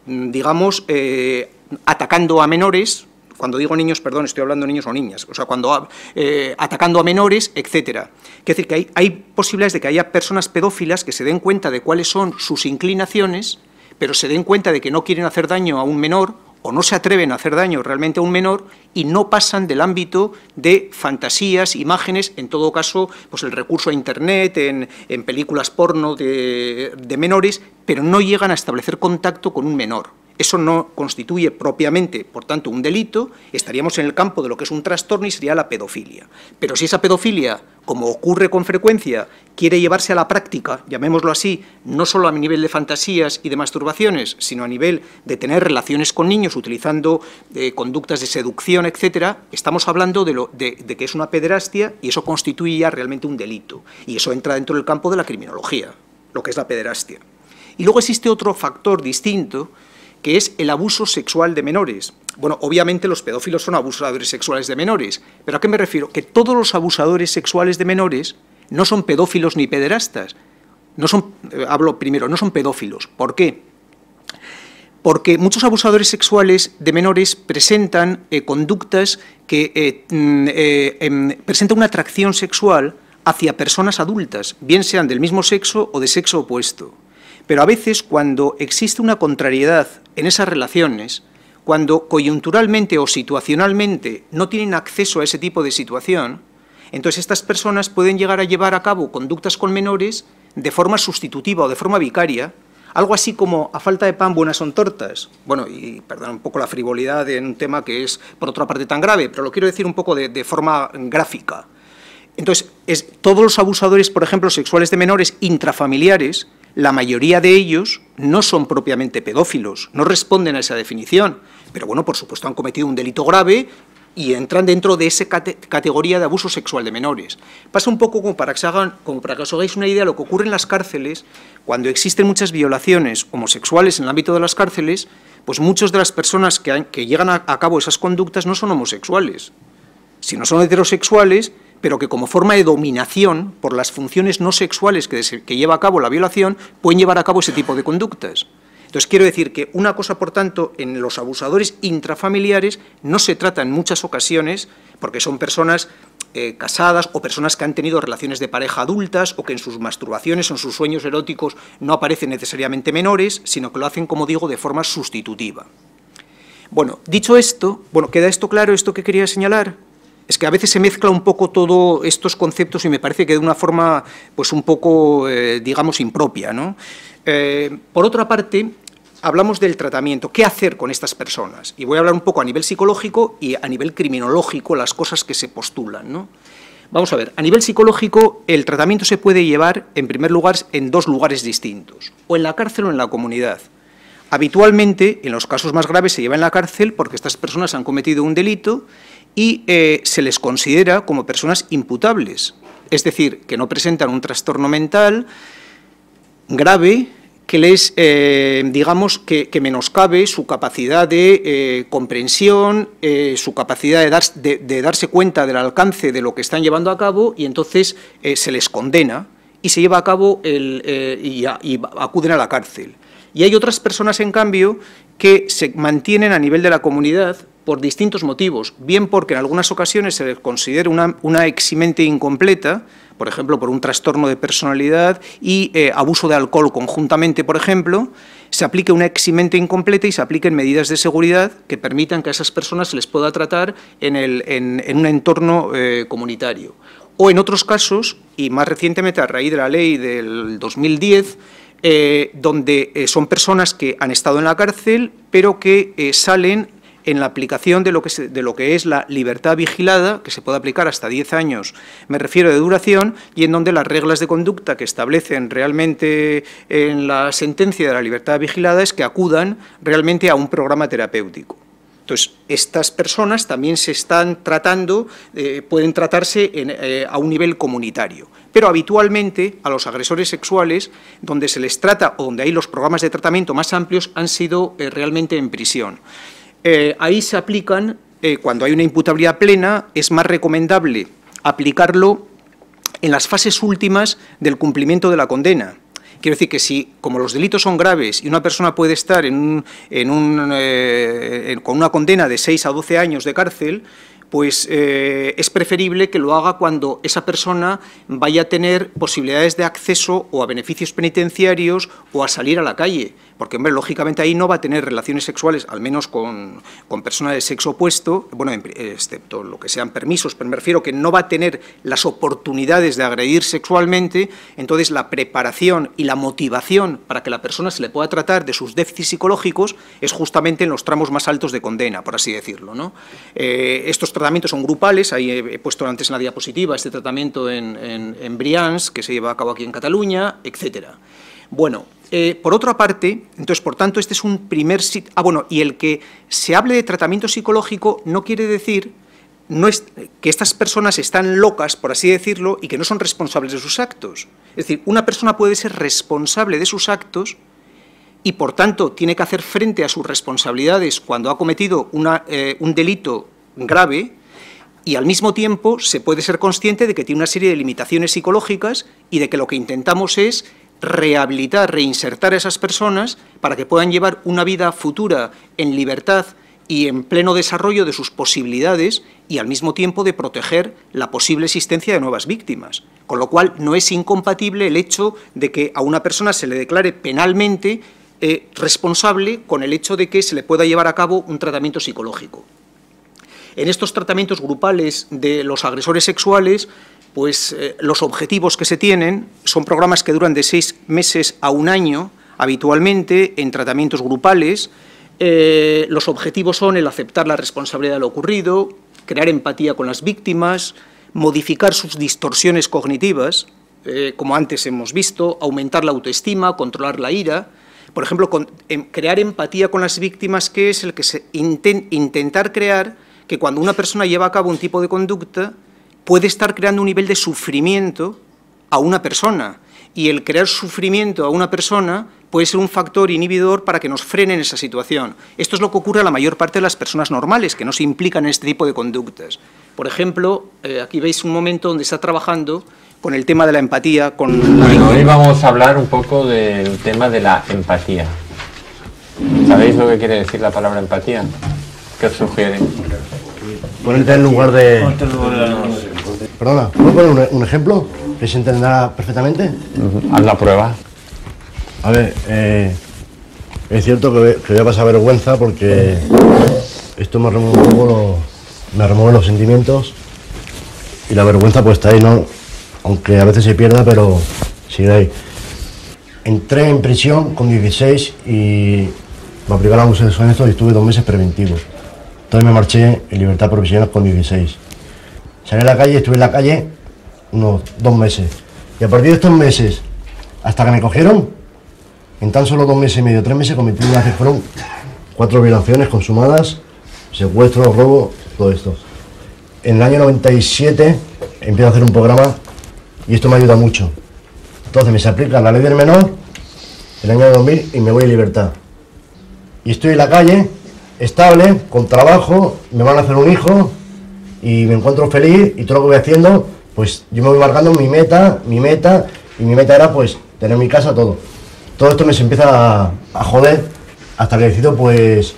digamos, atacando a menores cuando digo niños, perdón, estoy hablando de niños o niñas, o sea, cuando atacando a menores, etcétera. Quiere decir que hay posibilidades de que haya personas pedófilas que se den cuenta de cuáles son sus inclinaciones, pero se den cuenta de que no quieren hacer daño a un menor o no se atreven a hacer daño realmente a un menor y no pasan del ámbito de fantasías, imágenes, en todo caso, pues el recurso a Internet, en películas porno de menores, pero no llegan a establecer contacto con un menor. Eso no constituye propiamente, por tanto, un delito, estaríamos en el campo de lo que es un trastorno y sería la pedofilia. Pero si esa pedofilia, como ocurre con frecuencia, quiere llevarse a la práctica, llamémoslo así, no solo a nivel de fantasías y de masturbaciones, sino a nivel de tener relaciones con niños utilizando conductas de seducción, etcétera, estamos hablando de que es una pederastia y eso constituye ya realmente un delito. Y eso entra dentro del campo de la criminología, lo que es la pederastia. Y luego existe otro factor distinto, que es el abuso sexual de menores. Bueno, obviamente los pedófilos son abusadores sexuales de menores, pero ¿a qué me refiero? Que todos los abusadores sexuales de menores no son pedófilos ni pederastas. No son pedófilos. ¿Por qué? Porque muchos abusadores sexuales de menores presentan conductas que presentan una atracción sexual hacia personas adultas, bien sean del mismo sexo o de sexo opuesto. Pero a veces, cuando existe una contrariedad en esas relaciones, cuando coyunturalmente o situacionalmente no tienen acceso a ese tipo de situación, entonces estas personas pueden llegar a llevar a cabo conductas con menores de forma sustitutiva o de forma vicaria, algo así como a falta de pan buenas son tortas. Bueno, y perdón un poco la frivolidad en un tema que es por otra parte tan grave, pero lo quiero decir un poco de forma gráfica. Entonces, todos los abusadores, por ejemplo, sexuales de menores intrafamiliares, la mayoría de ellos no son propiamente pedófilos, no responden a esa definición, pero bueno, por supuesto han cometido un delito grave y entran dentro de esa categoría de abuso sexual de menores. Pasa un poco como para que os hagáis una idea de lo que ocurre en las cárceles, cuando existen muchas violaciones homosexuales en el ámbito de las cárceles, pues muchas de las personas que llegan a cabo esas conductas no son homosexuales, sino son heterosexuales, pero que como forma de dominación por las funciones no sexuales que lleva a cabo la violación, pueden llevar a cabo ese tipo de conductas. Entonces, quiero decir que una cosa, por tanto, en los abusadores intrafamiliares no se trata en muchas ocasiones, porque son personas casadas o personas que han tenido relaciones de pareja adultas o que en sus masturbaciones o en sus sueños eróticos no aparecen necesariamente menores, sino que lo hacen, como digo, de forma sustitutiva. Bueno, dicho esto, ¿queda esto claro, esto que quería señalar? Es que a veces se mezcla un poco todos estos conceptos y me parece que de una forma pues un poco, digamos, impropia, ¿no? Por otra parte, hablamos del tratamiento. ¿Qué hacer con estas personas? Y voy a hablar un poco a nivel psicológico y a nivel criminológico, las cosas que se postulan, ¿no? Vamos a ver, a nivel psicológico, el tratamiento se puede llevar, en primer lugar, en dos lugares distintos, o en la cárcel o en la comunidad. Habitualmente, en los casos más graves, se lleva en la cárcel porque estas personas han cometido un delito y se les considera como personas imputables, es decir, que no presentan un trastorno mental grave que les, digamos, que menoscabe su capacidad de comprensión, su capacidad de darse cuenta del alcance de lo que están llevando a cabo y entonces se les condena y se lleva a cabo y acuden a la cárcel. Y hay otras personas, en cambio, que se mantienen a nivel de la comunidad por distintos motivos, bien porque en algunas ocasiones se les considera una eximente incompleta, por ejemplo, por un trastorno de personalidad y abuso de alcohol conjuntamente, por ejemplo, se aplique una eximente incompleta y se apliquen medidas de seguridad que permitan que a esas personas se les pueda tratar en un entorno comunitario. O en otros casos, y más recientemente a raíz de la ley del 2010, donde son personas que han estado en la cárcel, pero que salen en la aplicación de lo que es la libertad vigilada, que se puede aplicar hasta 10 años, me refiero de duración, y en donde las reglas de conducta que establecen realmente en la sentencia de la libertad vigilada es que acudan realmente a un programa terapéutico. Entonces, estas personas también se están tratando, pueden tratarse a un nivel comunitario, pero habitualmente a los agresores sexuales, donde se les trata o donde hay los programas de tratamiento más amplios, han sido realmente en prisión. Ahí se aplican, cuando hay una imputabilidad plena, es más recomendable aplicarlo en las fases últimas del cumplimiento de la condena. Quiero decir que si, como los delitos son graves y una persona puede estar con una condena de 6 a 12 años de cárcel, pues es preferible que lo haga cuando esa persona vaya a tener posibilidades de acceso o a beneficios penitenciarios o a salir a la calle, porque, hombre, lógicamente ahí no va a tener relaciones sexuales, al menos con personas de sexo opuesto, bueno, excepto lo que sean permisos, pero me refiero que no va a tener las oportunidades de agredir sexualmente. Entonces la preparación y la motivación para que la persona se le pueda tratar de sus déficits psicológicos es justamente en los tramos más altos de condena, por así decirlo, ¿no? Estos tratamientos son grupales, ahí he puesto antes en la diapositiva este tratamiento en Brians, que se lleva a cabo aquí en Cataluña, etcétera. Bueno, por otra parte, entonces, por tanto, este es un primer sitio. Bueno, y el que se hable de tratamiento psicológico no quiere decir que estas personas están locas, por así decirlo, y que no son responsables de sus actos. Es decir, una persona puede ser responsable de sus actos y, por tanto, tiene que hacer frente a sus responsabilidades cuando ha cometido un delito grave, y al mismo tiempo se puede ser consciente de que tiene una serie de limitaciones psicológicas y de que lo que intentamos es rehabilitar, reinsertar a esas personas para que puedan llevar una vida futura en libertad y en pleno desarrollo de sus posibilidades, y al mismo tiempo de proteger la posible existencia de nuevas víctimas. Con lo cual no es incompatible el hecho de que a una persona se le declare penalmente responsable con el hecho de que se le pueda llevar a cabo un tratamiento psicológico. En estos tratamientos grupales de los agresores sexuales, pues los objetivos que se tienen son programas que duran de 6 meses a 1 año, habitualmente en tratamientos grupales. Los objetivos son el aceptar la responsabilidad de lo ocurrido, crear empatía con las víctimas, modificar sus distorsiones cognitivas, como antes hemos visto, aumentar la autoestima, controlar la ira. Por ejemplo, crear empatía con las víctimas, que es el que intentar crear que cuando una persona lleva a cabo un tipo de conducta puede estar creando un nivel de sufrimiento a una persona, y el crear sufrimiento a una persona puede ser un factor inhibidor para que nos frenen esa situación. Esto es lo que ocurre a la mayor parte de las personas normales, que no se implican en este tipo de conductas. Por ejemplo, aquí veis un momento donde está trabajando con el tema de la empatía. Bueno, hoy vamos a hablar un poco del tema de la empatía. ¿Sabéis lo que quiere decir la palabra empatía? ¿Qué os sugiere? Ponerte en lugar de... Perdona, ¿puedo poner un ejemplo que se entenderá perfectamente? Haz la prueba. A ver, es cierto que voy a pasar vergüenza porque esto me remueve un poco me remueve los sentimientos, y la vergüenza pues está ahí, ¿no? Aunque a veces se pierda, pero sigue ahí. Entré en prisión con 16 y me aplicaron un sexo en esto y estuve 2 meses preventivos. Entonces me marché en libertad provisional con 16. Salí a la calle, estuve en la calle unos 2 meses. Y a partir de estos meses, hasta que me cogieron, en tan solo 2 meses y medio, 3 meses, cometí fueron 4 violaciones consumadas, secuestro, robo, todo esto. En el año 97 empiezo a hacer un programa y esto me ayuda mucho. Entonces me se aplica la ley del menor, el año 2000, y me voy en libertad. Y estoy en la calle, estable, con trabajo, me van a hacer un hijo y me encuentro feliz, y todo lo que voy haciendo, pues yo me voy marcando mi meta, y mi meta era pues tener mi casa, todo. Todo esto me se empieza a joder hasta que decido pues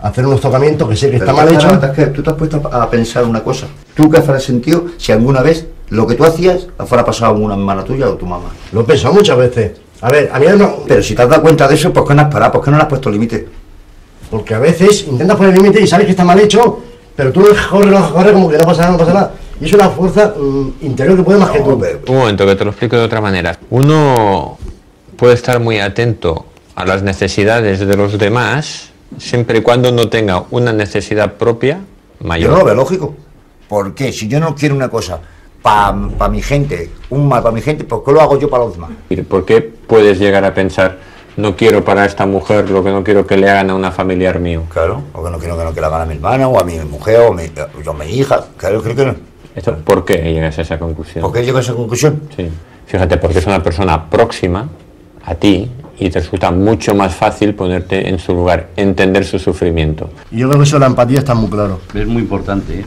hacer unos tocamientos que sé que está mal hecho. Es que tú te has puesto a pensar una cosa. ¿Tú qué habrás sentido si alguna vez lo que tú hacías fuera pasado a una hermana tuya o tu mamá? Lo he pensado muchas veces. A ver, a mí no... Pero si te has dado cuenta de eso, ¿por qué no has parado? ¿Por qué no le has puesto límite? Porque a veces intentas poner límite y sabes que está mal hecho, pero tú corres como que no pasa nada, no pasa nada. Y es una fuerza interior que puede más que tú. Un momento, que te lo explico de otra manera. Uno puede estar muy atento a las necesidades de los demás, siempre y cuando no tenga una necesidad propia mayor. Yo no lo veo lógico. ¿Por qué? Si yo no quiero una cosa para mi gente, un mal para mi gente, ¿por qué lo hago yo para los demás? ¿Por qué puedes llegar a pensar, no quiero para esta mujer lo que no quiero que le hagan a una familiar mío? Claro, o que no quiero que le hagan a mi hermana, o a mi mujer, o a mi hija. Claro, creo que no. ¿Por qué llegas a esa conclusión? ¿Por qué llegas a esa conclusión? Sí. Fíjate, porque es una persona próxima a ti y te resulta mucho más fácil ponerte en su lugar, entender su sufrimiento. Y yo creo que eso de la empatía está muy claro. Es muy importante, ¿eh?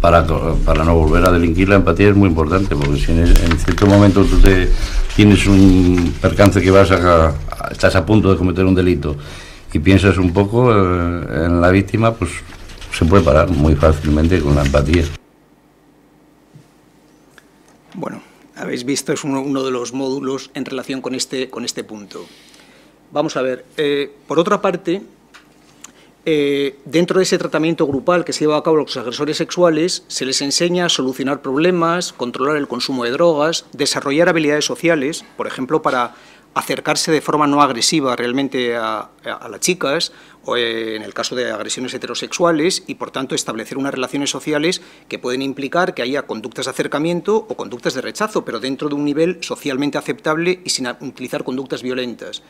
para no volver a delinquir. La empatía es muy importante, porque si en cierto momento tú tienes un percance que estás a punto de cometer un delito y piensas un poco en la víctima, pues se puede parar muy fácilmente con la empatía. Bueno, habéis visto, es uno de los módulos en relación con este punto. Vamos a ver, por otra parte, dentro de ese tratamiento grupal que se lleva a cabo a los agresores sexuales, se les enseña a solucionar problemas, controlar el consumo de drogas, desarrollar habilidades sociales, por ejemplo, para acercarse de forma no agresiva realmente a las chicas, o en el caso de agresiones heterosexuales, y por tanto establecer unas relaciones sociales que pueden implicar que haya conductas de acercamiento o conductas de rechazo, pero dentro de un nivel socialmente aceptable y sin utilizar conductas violentas.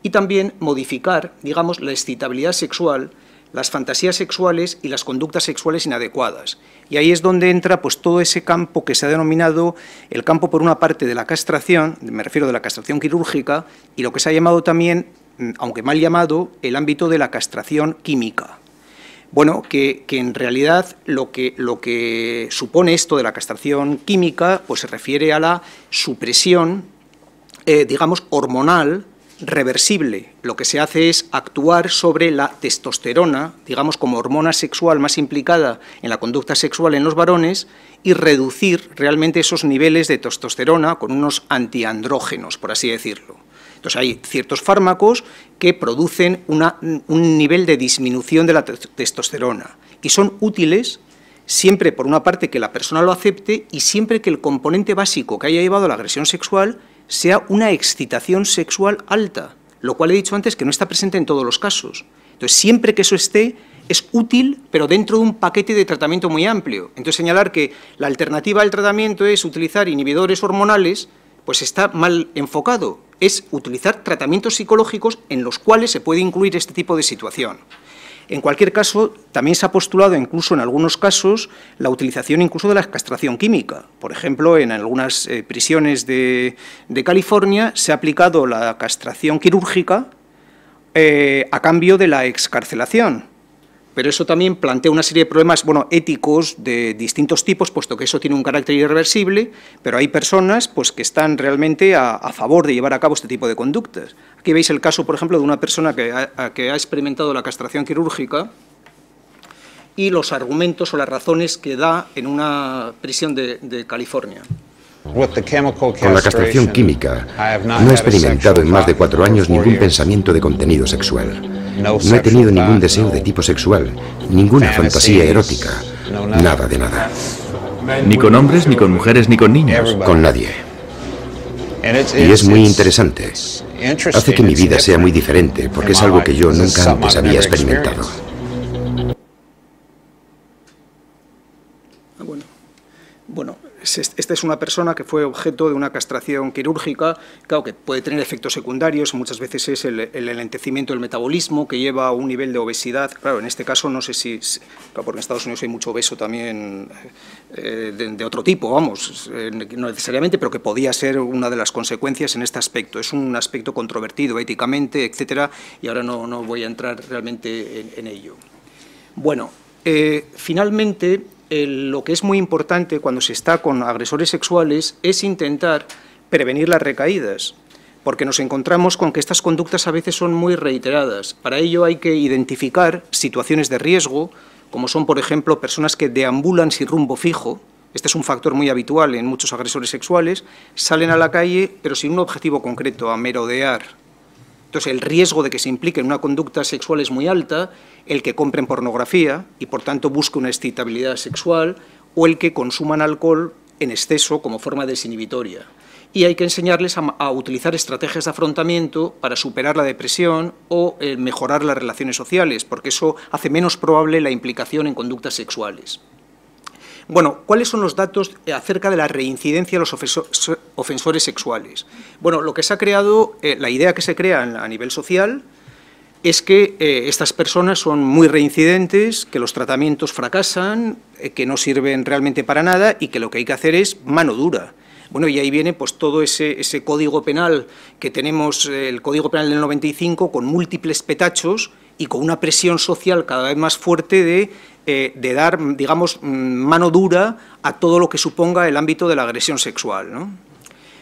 Y también modificar, digamos, la excitabilidad sexual, las fantasías sexuales y las conductas sexuales inadecuadas. Y ahí es donde entra pues, todo ese campo que se ha denominado el campo, por una parte, de la castración, me refiero de la castración quirúrgica, y lo que se ha llamado también, aunque mal llamado, el ámbito de la castración química. Bueno, que en realidad lo que supone esto de la castración química pues se refiere a la supresión, digamos, hormonal, reversible. Lo que se hace es actuar sobre la testosterona, digamos como hormona sexual más implicada en la conducta sexual en los varones, y reducir realmente esos niveles de testosterona con unos antiandrógenos, por así decirlo. Entonces hay ciertos fármacos que producen un nivel de disminución de la testosterona y son útiles siempre, por una parte, que la persona lo acepte y siempre que el componente básico que haya llevado a la agresión sexual sea una excitación sexual alta, lo cual he dicho antes que no está presente en todos los casos. Entonces, siempre que eso esté, es útil, pero dentro de un paquete de tratamiento muy amplio. Entonces, señalar que la alternativa al tratamiento es utilizar inhibidores hormonales, pues está mal enfocado. Es utilizar tratamientos psicológicos en los cuales se puede incluir este tipo de situación. En cualquier caso, también se ha postulado, incluso en algunos casos, la utilización incluso de la castración química. Por ejemplo, en algunas prisiones de California se ha aplicado la castración quirúrgica a cambio de la excarcelación. Pero eso también plantea una serie de problemas éticos de distintos tipos, puesto que eso tiene un carácter irreversible, pero hay personas pues, que están realmente a favor de llevar a cabo este tipo de conductas. Aquí veis el caso, por ejemplo, de una persona que ha experimentado la castración quirúrgica y los argumentos o las razones que da en una prisión de California. Con la castración química no he experimentado en más de 4 años ningún pensamiento de contenido sexual. No he tenido ningún deseo de tipo sexual, ninguna fantasía erótica, nada de nada. Ni con hombres, ni con mujeres, ni con niños. Con nadie. Y es muy interesante. Hace que mi vida sea muy diferente, porque es algo que yo nunca antes había experimentado. Bueno, esta es una persona que fue objeto de una castración quirúrgica, claro que puede tener efectos secundarios, muchas veces es el enlentecimiento del metabolismo que lleva a un nivel de obesidad. Claro, en este caso no sé si, claro, porque en Estados Unidos hay mucho obeso también de otro tipo, vamos, no necesariamente, pero que podía ser una de las consecuencias en este aspecto. Es un aspecto controvertido éticamente, etcétera, y ahora no voy a entrar realmente en ello. Bueno, finalmente, lo que es muy importante cuando se está con agresores sexuales es intentar prevenir las recaídas, porque nos encontramos con que estas conductas a veces son muy reiteradas. Para ello hay que identificar situaciones de riesgo, como son, por ejemplo, personas que deambulan sin rumbo fijo. Este es un factor muy habitual en muchos agresores sexuales. Salen a la calle, pero sin un objetivo concreto, a merodear. Entonces, el riesgo de que se implique en una conducta sexual es muy alta, el que compren pornografía y, por tanto, busque una excitabilidad sexual, o el que consuman alcohol en exceso como forma desinhibitoria. Y hay que enseñarles a utilizar estrategias de afrontamiento para superar la depresión o mejorar las relaciones sociales, porque eso hace menos probable la implicación en conductas sexuales. Bueno, ¿cuáles son los datos acerca de la reincidencia de los ofensores sexuales? Bueno, lo que se ha creado, la idea que se crea a nivel social es que estas personas son muy reincidentes, que los tratamientos fracasan, que no sirven realmente para nada y que lo que hay que hacer es mano dura. Bueno, y ahí viene pues todo ese código penal que tenemos, el Código Penal del 95, con múltiples petachos y con una presión social cada vez más fuerte de dar, digamos, mano dura a todo lo que suponga el ámbito de la agresión sexual, ¿no?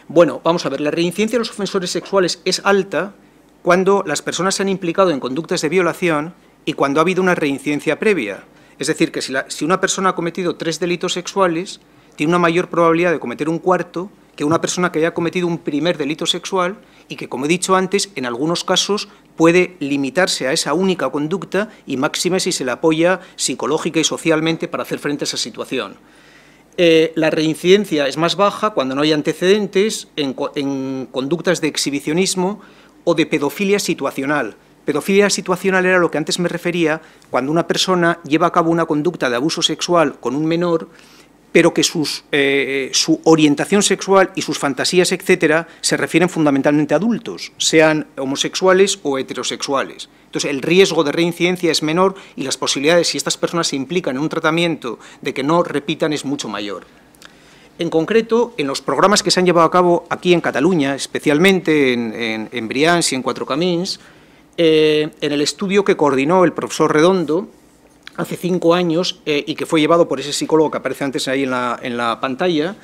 Bueno, vamos a ver, la reincidencia de los ofensores sexuales es alta cuando las personas se han implicado en conductas de violación y cuando ha habido una reincidencia previa. Es decir, que si una persona ha cometido 3 delitos sexuales, tiene una mayor probabilidad de cometer un cuarto que una persona que haya cometido un primer delito sexual y que, como he dicho antes, en algunos casos puede limitarse a esa única conducta y máxime si se le apoya psicológica y socialmente para hacer frente a esa situación. La reincidencia es más baja cuando no hay antecedentes en conductas de exhibicionismo o de pedofilia situacional. Pedofilia situacional era lo que antes me refería, cuando una persona lleva a cabo una conducta de abuso sexual con un menor, pero que su orientación sexual y sus fantasías, etcétera, se refieren fundamentalmente a adultos, sean homosexuales o heterosexuales. Entonces, el riesgo de reincidencia es menor y las posibilidades, si estas personas se implican en un tratamiento, de que no repitan es mucho mayor. En concreto, en los programas que se han llevado a cabo aquí en Cataluña, especialmente en Brians y en Quatre Camins, en el estudio que coordinó el profesor Redondo hace 5 años y que fue llevado por ese psicólogo que aparece antes ahí en la pantalla,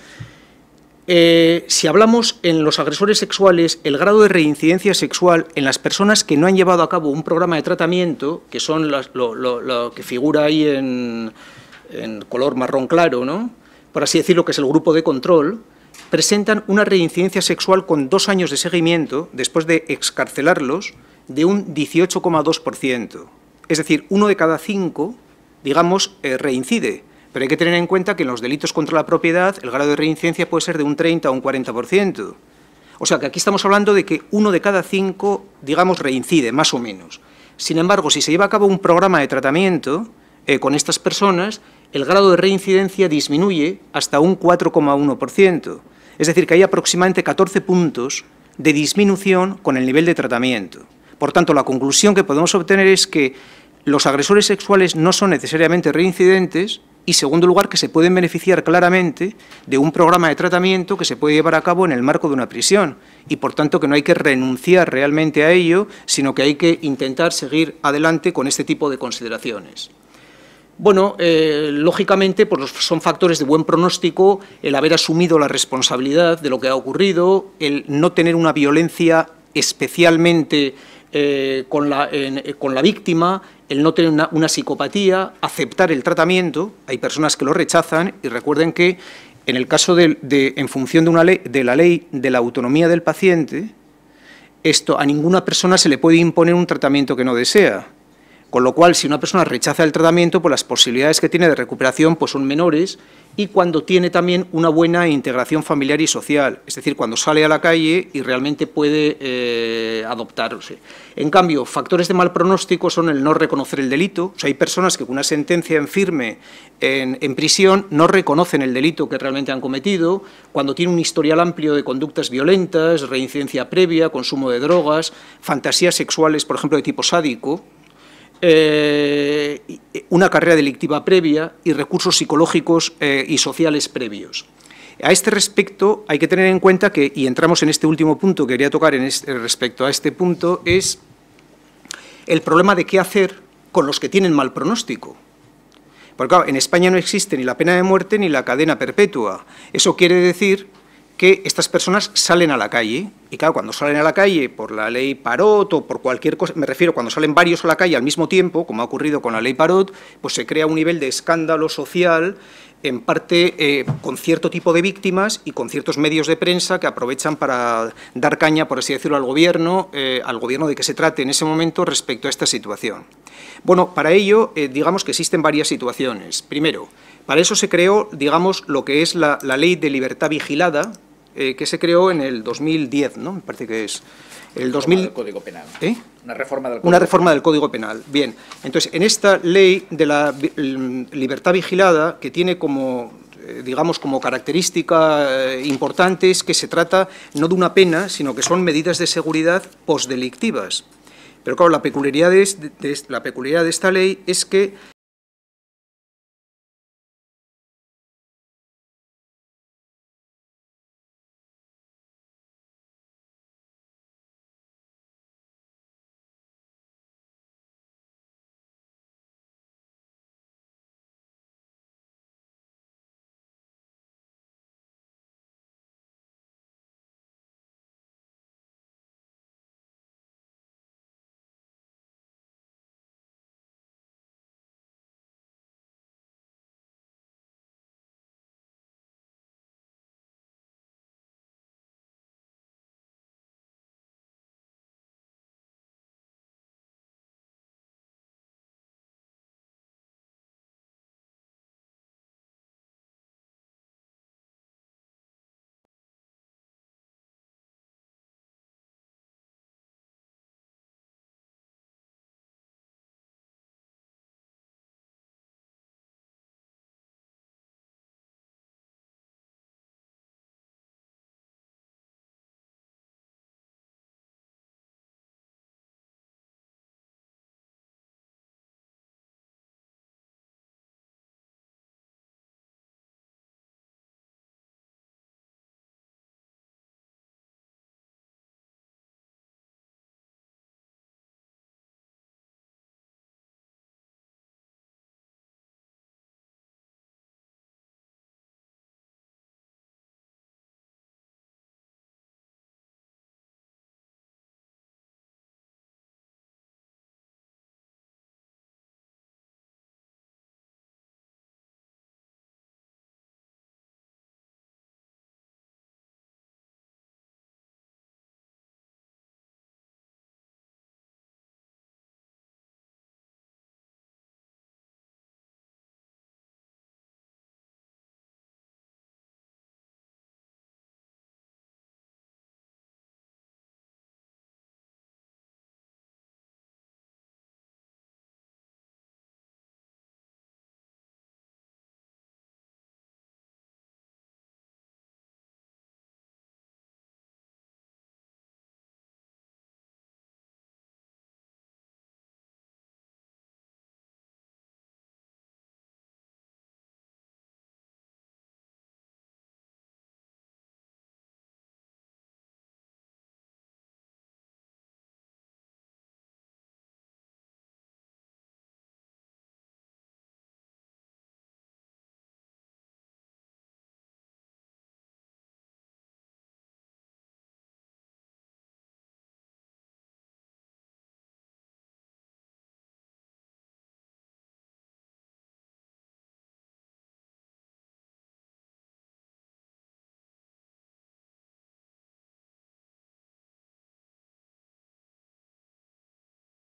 si hablamos en los agresores sexuales, el grado de reincidencia sexual en las personas que no han llevado a cabo un programa de tratamiento, que son lo que figura ahí en color marrón claro, ¿no?, por así decirlo, que es el grupo de control, presentan una reincidencia sexual con 2 años de seguimiento, después de excarcelarlos, de un 18,2%. Es decir, 1 de cada 5, digamos, reincide. Pero hay que tener en cuenta que en los delitos contra la propiedad el grado de reincidencia puede ser de un 30 o un 40%. O sea que aquí estamos hablando de que 1 de cada 5, digamos, reincide, más o menos. Sin embargo, si se lleva a cabo un programa de tratamiento con estas personas, el grado de reincidencia disminuye hasta un 4,1%. Es decir, que hay aproximadamente 14 puntos de disminución con el nivel de tratamiento. Por tanto, la conclusión que podemos obtener es que los agresores sexuales no son necesariamente reincidentes y, en segundo lugar, que se pueden beneficiar claramente de un programa de tratamiento que se puede llevar a cabo en el marco de una prisión y, por tanto, que no hay que renunciar realmente a ello, sino que hay que intentar seguir adelante con este tipo de consideraciones. Bueno, lógicamente, pues son factores de buen pronóstico el haber asumido la responsabilidad de lo que ha ocurrido, el no tener una violencia especialmente con la víctima, el no tener una psicopatía, aceptar el tratamiento. Hay personas que lo rechazan y recuerden que en el caso en función de la ley de la autonomía del paciente, a ninguna persona se le puede imponer un tratamiento que no desea. Con lo cual, si una persona rechaza el tratamiento, pues las posibilidades que tiene de recuperación pues son menores y cuando tiene también una buena integración familiar y social, es decir, cuando sale a la calle y realmente puede adoptarse. En cambio, factores de mal pronóstico son el no reconocer el delito. O sea, hay personas que con una sentencia en firme en prisión no reconocen el delito que realmente han cometido, cuando tiene un historial amplio de conductas violentas, reincidencia previa, consumo de drogas, fantasías sexuales, por ejemplo, de tipo sádico, una carrera delictiva previa y recursos psicológicos y sociales previos. A este respecto hay que tener en cuenta que, y entramos en este último punto que quería tocar respecto a este punto, es el problema de qué hacer con los que tienen mal pronóstico. Porque claro, en España no existe ni la pena de muerte ni la cadena perpetua. Eso quiere decir que estas personas salen a la calle, y claro, cuando salen a la calle por la ley Parot o por cualquier cosa, me refiero cuando salen varios a la calle al mismo tiempo, como ha ocurrido con la ley Parot, pues se crea un nivel de escándalo social, en parte con cierto tipo de víctimas y con ciertos medios de prensa que aprovechan para dar caña, por así decirlo, al gobierno de que se trate en ese momento respecto a esta situación. Bueno, para ello, digamos que existen varias situaciones. Primero, para eso se creó, digamos, lo que es la ley de libertad vigilada, que se creó en el 2010, ¿no? Me parece que es el 2000. Del Código Penal. Una reforma del Código Penal. Bien. Entonces, en esta ley de la libertad vigilada, que tiene como, digamos, como característica importante es que se trata no de una pena, sino que son medidas de seguridad postdelictivas. Pero claro, la peculiaridad de esta ley es que